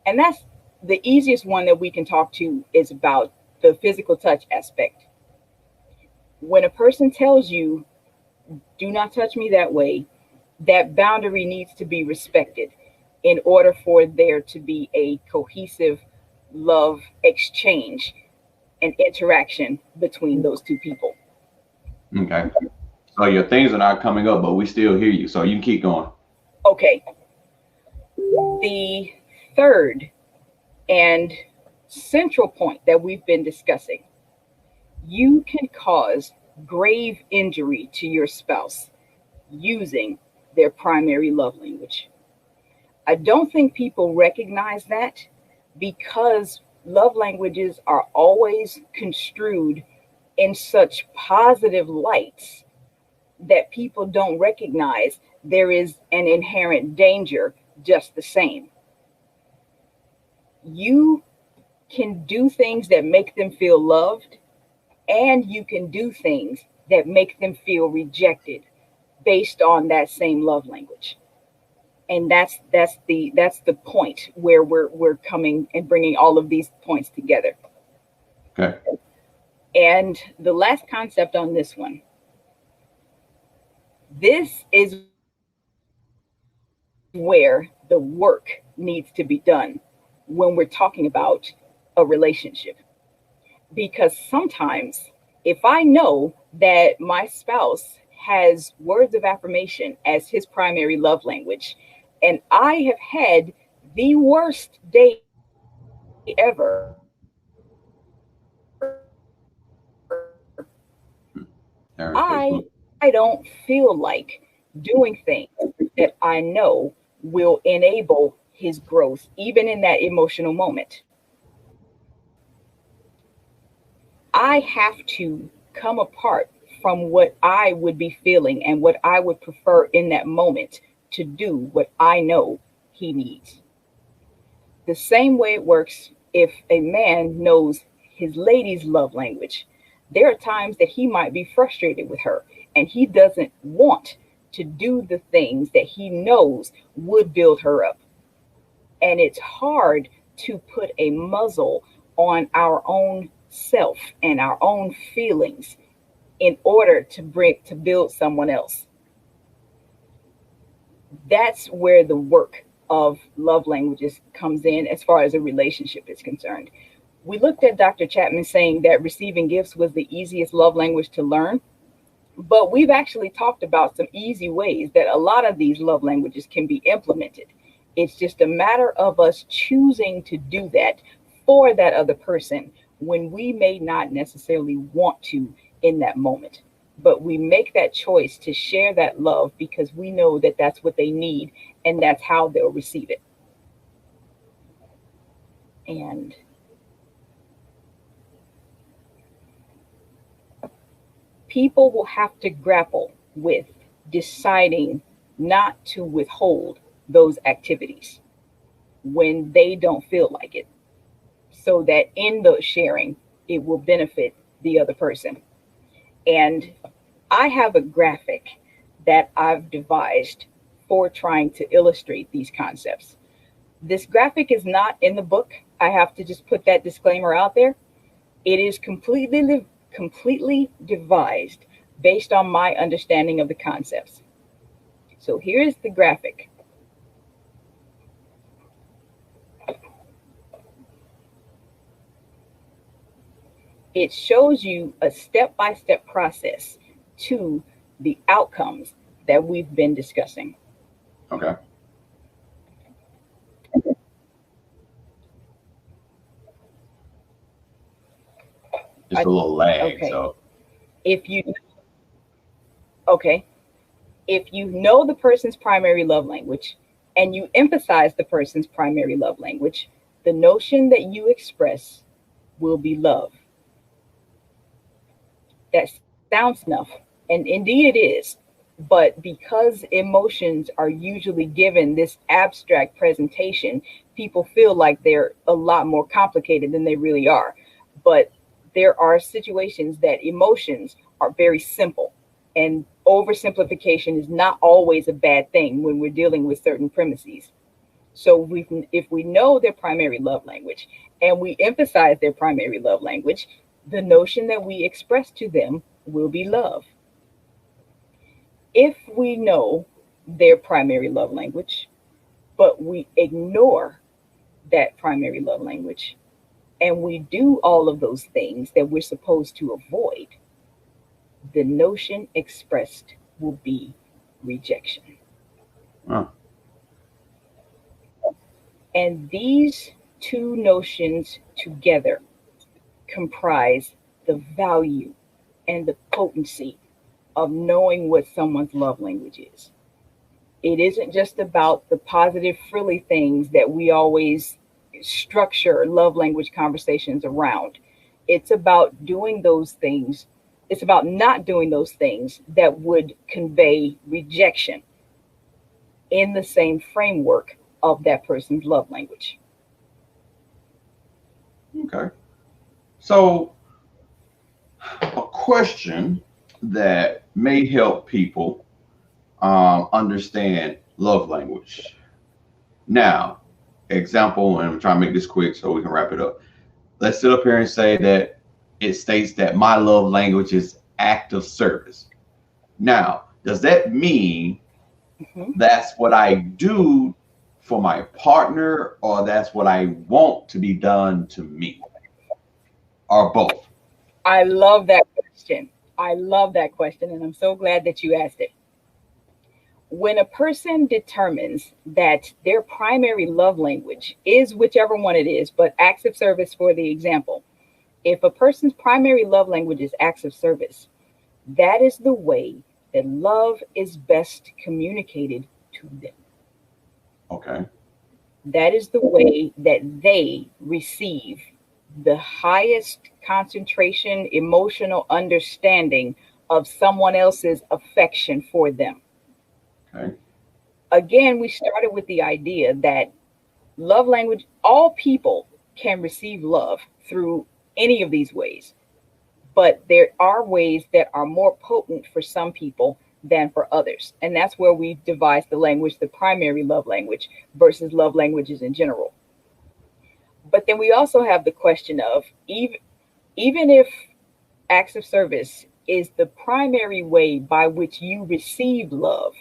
And that's the easiest one that we can talk to is about the physical touch aspect. When a person tells you, do not touch me that way, that boundary needs to be respected in order for there to be a cohesive love exchange and interaction between those two people. Okay. So your things are not coming up, but we still hear you. So you can keep going. Okay. The third and central point that we've been discussing, you can cause grave injury to your spouse using their primary love language. I don't think people recognize that because love languages are always construed in such positive lights that people don't recognize there is an inherent danger just the same. You can do things that make them feel loved, and you can do things that make them feel rejected based on that same love language. And that's the point where we're coming and bringing all of these points together. Okay. And the last concept on this one, this is where the work needs to be done when we're talking about a relationship. Because sometimes if I know that my spouse has words of affirmation as his primary love language, and I have had the worst day ever, I don't feel like doing things that I know will enable his growth, even in that emotional moment. I have to come apart from what I would be feeling and what I would prefer in that moment to do what I know he needs. The same way it works if a man knows his lady's love language. There are times that he might be frustrated with her and he doesn't want to do the things that he knows would build her up. And it's hard to put a muzzle on our own self and our own feelings in order to build someone else. That's where the work of love languages comes in as far as a relationship is concerned. We looked at Dr. Chapman saying that receiving gifts was the easiest love language to learn, but we've actually talked about some easy ways that a lot of these love languages can be implemented. It's just a matter of us choosing to do that for that other person when we may not necessarily want to in that moment. But we make that choice to share that love because we know that that's what they need and that's how they'll receive it. And people will have to grapple with deciding not to withhold those activities when they don't feel like it, so that in the sharing, it will benefit the other person. And I have a graphic that I've devised for trying to illustrate these concepts. This graphic is not in the book. I have to just put that disclaimer out there. It is completely devised based on my understanding of the concepts. So here is the graphic. It shows you a step-by-step process to the outcomes that we've been discussing. Okay. Just a little lag. Okay. So If you know the person's primary love language and you emphasize the person's primary love language, the notion that you express will be love. That sounds enough, and indeed it is. But because emotions are usually given this abstract presentation, people feel like they're a lot more complicated than they really are. But there are situations that emotions are very simple, and oversimplification is not always a bad thing when we're dealing with certain premises. So if we know their primary love language and we emphasize their primary love language, the notion that we express to them will be love. If we know their primary love language, but we ignore that primary love language, and we do all of those things that we're supposed to avoid, the notion expressed will be rejection. huh. And these two notions together comprise the value and the potency of knowing what someone's love language is. It isn't just about the positive, frilly things that we always structure love language conversations around. It's about doing those things. It's about not doing those things that would convey rejection in the same framework of that person's love language. Okay. So a question that may help people understand love language. Now, example, and I'm trying to make this quick so we can wrap it up. Let's sit up here and say that it states that my love language is act of service. Now, does that mean that's what I do for my partner, or that's what I want to be done to me, or both? I love that question. And I'm so glad that you asked it. When a person determines that their primary love language is whichever one it is, but acts of service for the example, if a person's primary love language is acts of service, that is the way that love is best communicated to them. Okay. That is the way that they receive the highest concentration, emotional understanding of someone else's affection for them. Okay. Again, we started with the idea that love language, all people can receive love through any of these ways, but there are ways that are more potent for some people than for others. And that's where we've devised the language, the primary love language versus love languages in general. But then we also have the question of even if acts of service is the primary way by which you receive love,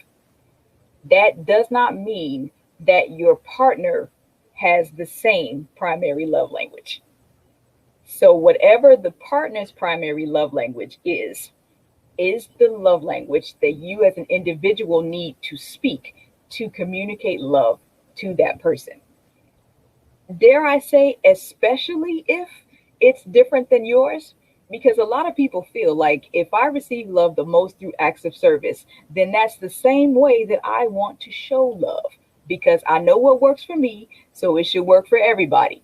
that does not mean that your partner has the same primary love language. So whatever the partner's primary love language is the love language that you as an individual need to speak to communicate love to that person. Dare I say, especially if it's different than yours, because a lot of people feel like if I receive love the most through acts of service, then that's the same way that I want to show love, because I know what works for me, so it should work for everybody.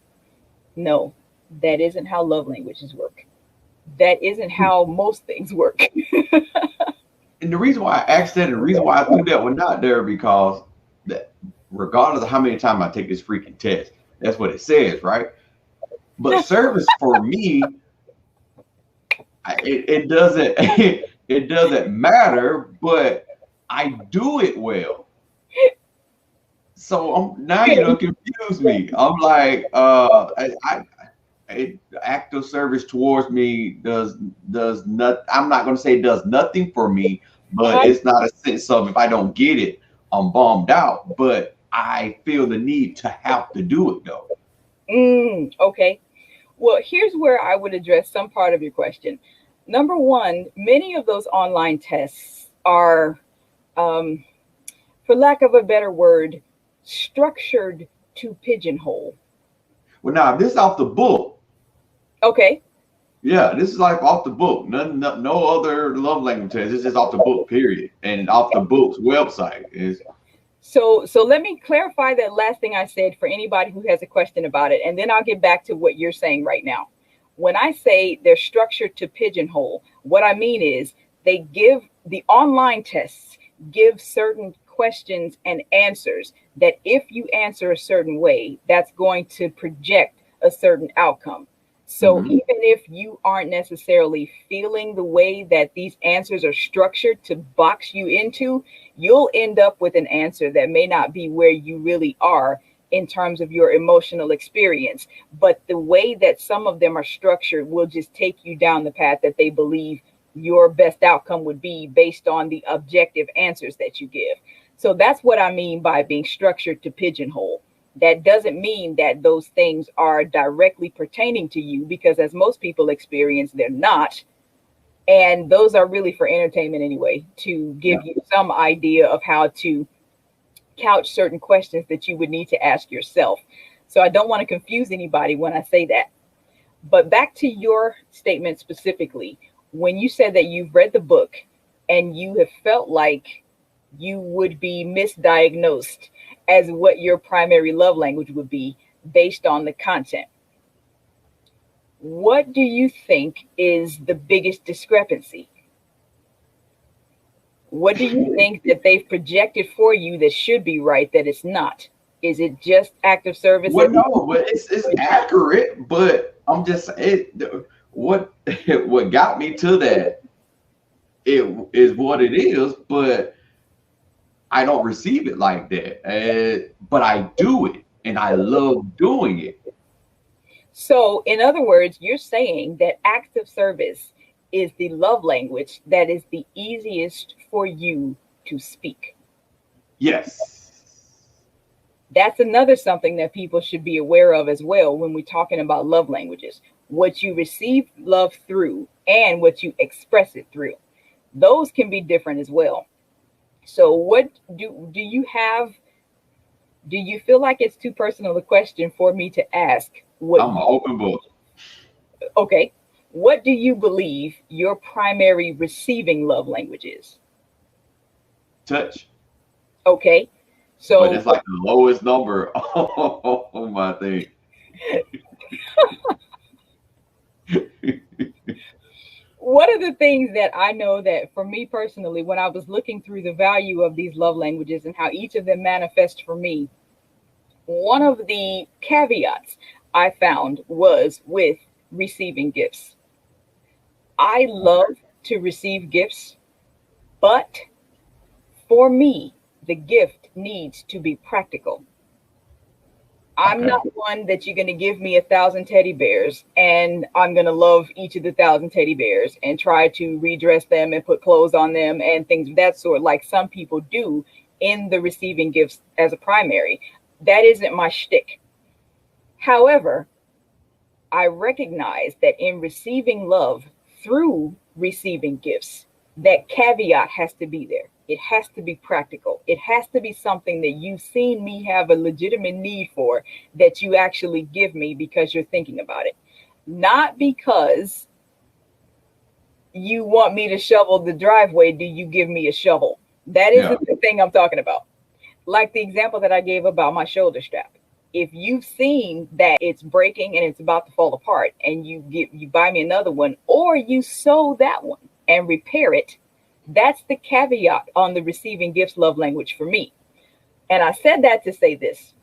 No, that isn't how love languages work. That isn't how most things work. And the reason why I asked that, and the reason why I threw that one out there, because that regardless of how many times I take this freaking test, that's what it says, right? But service for me, it doesn't it doesn't matter, but I do it well. So now you don't confuse me. I'm like, act of service towards me does not. I'm not going to say it does nothing for me, but it's not a sense of if I don't get it, I'm bummed out. But I feel the need to have to do it though. Okay. Well, here's where I would address some part of your question. Number one, many of those online tests are, for lack of a better word, structured to pigeonhole. Well, now this is off the book. Okay. Yeah, this is like off the book. No other love language test. This is off the book, period, and off the book's website is. So let me clarify that last thing I said for anybody who has a question about it, and then I'll get back to what you're saying right now. When I say they're structured to pigeonhole, what I mean is they give the online tests give certain questions and answers that if you answer a certain way, that's going to project a certain outcome. So even if you aren't necessarily feeling the way that these answers are structured to box you into, you'll end up with an answer that may not be where you really are in terms of your emotional experience. But the way that some of them are structured will just take you down the path that they believe your best outcome would be based on the objective answers that you give. So that's what I mean by being structured to pigeonhole. That doesn't mean that those things are directly pertaining to you, because as most people experience, they're not. And those are really for entertainment anyway, to give you some idea of how to couch certain questions that you would need to ask yourself. So I don't want to confuse anybody when I say that. But back to your statement specifically, when you said that you've read the book and you have felt like you would be misdiagnosed as what your primary love language would be based on the content. What do you think is the biggest discrepancy? What do you think that they've projected for you that should be right that it's not? Is it just active service? Well, no, but it's accurate. But I'm just what got me to that. It is what it is, but I don't receive it like that. But I do it, and I love doing it. So, in other words, you're saying that active service is the love language that is the easiest for you to speak. Yes. That's another something that people should be aware of as well when we're talking about love languages. What you receive love through and what you express it through. Those can be different as well. So what do you have? Do you feel like it's too personal a question for me to ask? I'm an open book. Okay. What do you believe your primary receiving love language is? Touch. Okay. So but it's like the lowest number on my thing. One of the things that I know that for me personally, when I was looking through the value of these love languages and how each of them manifest for me, one of the caveats I found was with receiving gifts. I love to receive gifts, but for me, the gift needs to be practical. I'm not one that you're going to give me 1,000 teddy bears and I'm going to love each of the 1,000 teddy bears and try to redress them and put clothes on them and things of that sort, like some people do in the receiving gifts as a primary. That isn't my shtick. However, I recognize that in receiving love through receiving gifts, that caveat has to be there. It has to be practical. It has to be something that you've seen me have a legitimate need for, that you actually give me because you're thinking about it. Not because you want me to shovel the driveway, do you give me a shovel? That isn't the thing I'm talking about. Like the example that I gave about my shoulder strap. If you've seen that it's breaking and it's about to fall apart and you buy me another one, or you sew that one and repair it, that's the caveat on the receiving gifts love language for me. And I said that to say this.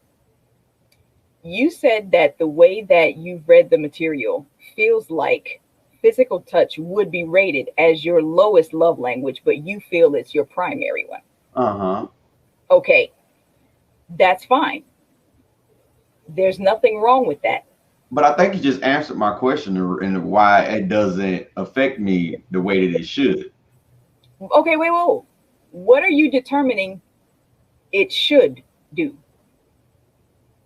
You said that the way that you've read the material feels like physical touch would be rated as your lowest love language, but you feel it's your primary one. Uh-huh. Okay. That's fine. There's nothing wrong with that. But I think you just answered my question and why it doesn't affect me the way that it should. Okay, wait, whoa. What are you determining it should do?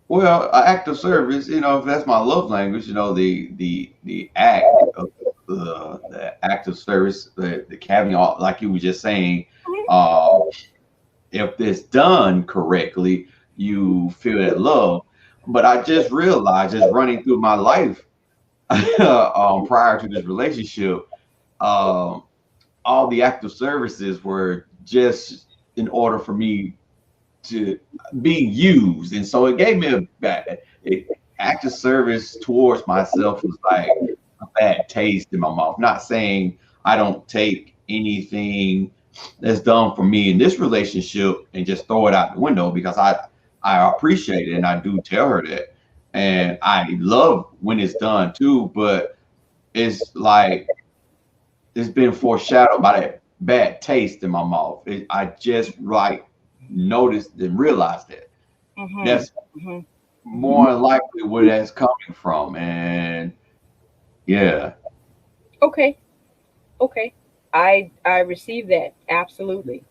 Well, an act of service, if that's my love language, the act of the act of service, the caveat, like you were just saying, uh, if it's done correctly, you feel that love. But I just realized, just running through my life prior to this relationship, um, all the active services were just in order for me to be used, and so it gave me a bad active service towards myself was like a bad taste in my mouth. Not saying I don't take anything that's done for me in this relationship and just throw it out the window, because I appreciate it and I do tell her that, and I love when it's done too. But it's like it's been foreshadowed by that bad taste in my mouth. I just like noticed and realized that Mm-hmm. that's Mm-hmm. more than likely where that's coming from. And yeah, Okay. Okay. I receive that absolutely.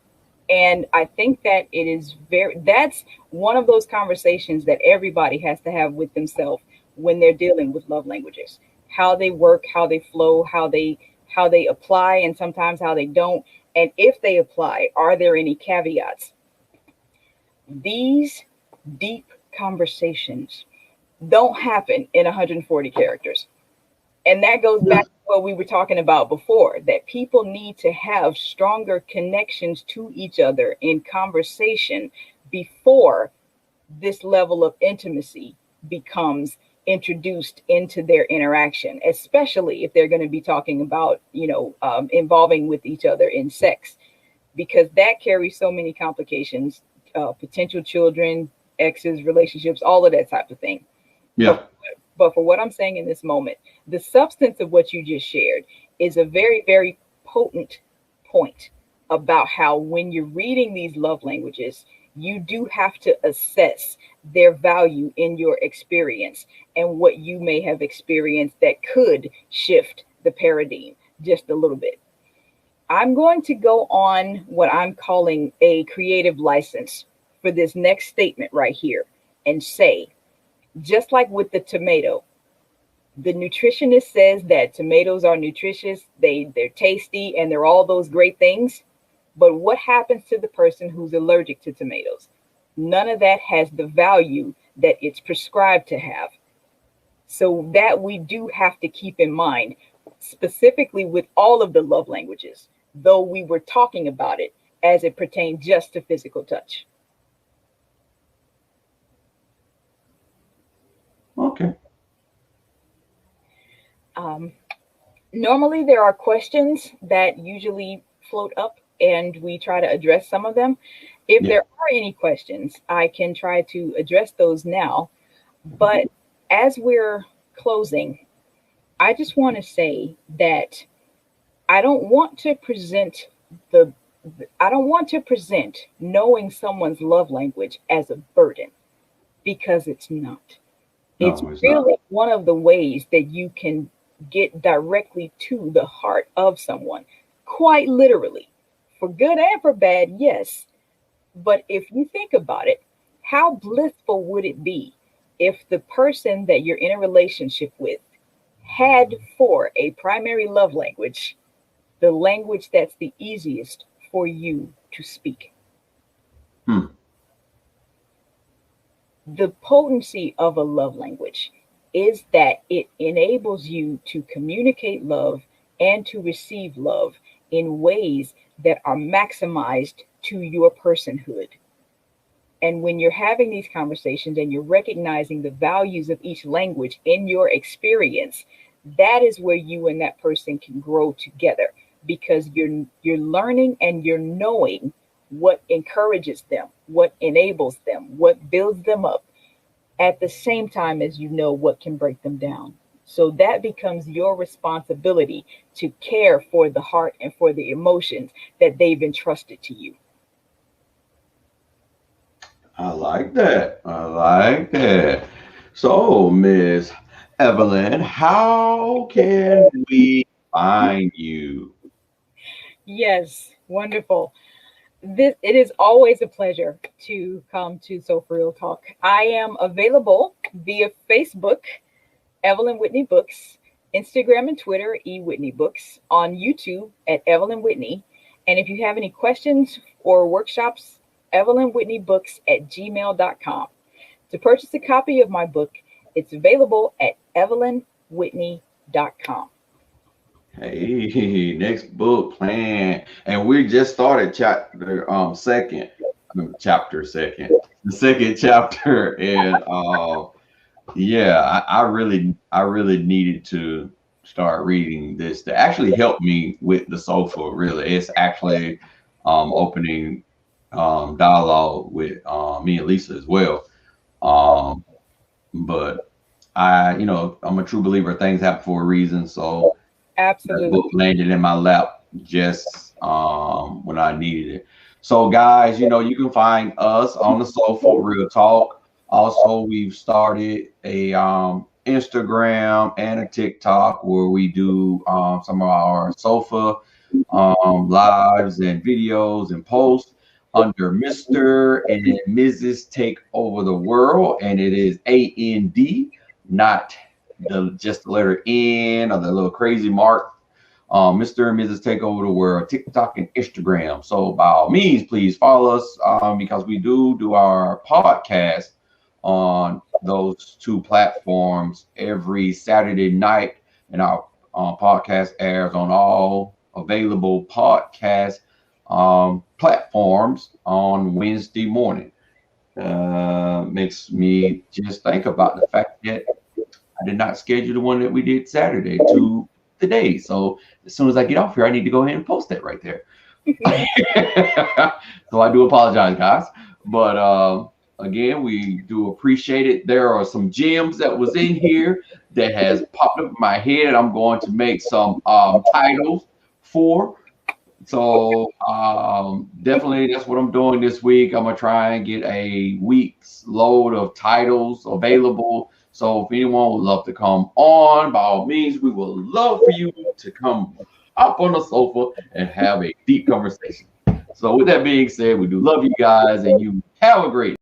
And I think that it is that's one of those conversations that everybody has to have with themselves when they're dealing with love languages. How they work, how they flow, how they apply, and sometimes how they don't. And if they apply, are there any caveats? These deep conversations don't happen in 140 characters. And that goes yeah, back to what we were talking about before, that people need to have stronger connections to each other in conversation before this level of intimacy becomes introduced into their interaction, especially if they're going to be talking about, involving with each other in sex, because that carries so many complications, potential children, exes, relationships, all of that type of thing. But yeah. but for what I'm saying in this moment, the substance of what you just shared is a very, very potent point about how when you're reading these love languages, you do have to assess their value in your experience and what you may have experienced that could shift the paradigm just a little bit. I'm going to go on what I'm calling a creative license for this next statement right here and say, just like with the tomato, the nutritionist says that tomatoes are nutritious, they're tasty, and they're all those great things. But what happens to the person who's allergic to tomatoes? None of that has the value that it's prescribed to have. So that we do have to keep in mind, specifically with all of the love languages, though we were talking about it as it pertained just to physical touch. Okay. Um, Normally, there are questions that usually float up, and we try to address some of them. If Yeah. there are any questions, I can try to address those now. But as we're closing, I just want to say that I don't want to present the I don't want to present knowing someone's love language as a burden, because it's not. It's No, it's not. really one of the ways that you can get directly to the heart of someone, quite literally, for good and for bad, yes. But if you think about it, how blissful would it be if the person that you're in a relationship with had for a primary love language the language that's the easiest for you to speak? Hmm. The potency of a love language is that it enables you to communicate love and to receive love in ways that are maximized to your personhood. And when you're having these conversations and you're recognizing the values of each language in your experience, that is where you and that person can grow together, because you're learning and you're knowing what encourages them, what enables them, what builds them up, at the same time as you know what can break them down. So that becomes your responsibility to care for the heart and for the emotions that they've entrusted to you. I like that. I like that. So, Miss Evelyn, how can we find you? Yes, wonderful. It is always a pleasure to come to So For Real Talk. I am available via Facebook, Evelyn Whitney Books, Instagram and Twitter, E Whitney Books, on YouTube at Evelyn Whitney. And if you have any questions or workshops, Evelyn Whitney Books at gmail.com. To purchase a copy of my book, it's available at evelynwhitney.com. Hey, next book plan, and we just started chapter second, chapter second, the second chapter, and yeah, I really needed to start reading this to actually help me with the sofa. Really, it's actually opening dialogue with me and Lisa as well. Um, but I'm a true believer. Things happen for a reason, so that book Absolutely. landed in my lap just when I needed it. So, guys, you can find us on the sofa, Real Talk. Also, we've started a Instagram and a TikTok where we do some of our sofa lives and videos and posts under Mr. and Mrs. Take Over the World, and it is AND, not the just the letter N or the little crazy mark. Mr. and Mrs. Take Over the World, TikTok and Instagram. So by all means, please follow us because we do our podcast on those two platforms every Saturday night, and our podcast airs on all available podcast platforms on Wednesday morning. Makes me just think about the fact that I did not schedule the one that we did Saturday to today. So as soon as I get off here, I need to go ahead and post that right there. So I do apologize, guys. But again, we do appreciate it. There are some gems that was in here that has popped up in my head. I'm going to make some titles for. So definitely that's what I'm doing this week. I'm gonna try and get a week's load of titles available. So if anyone would love to come on, by all means, we would love for you to come up on the sofa and have a deep conversation. So with that being said, we do love you guys, and you have a great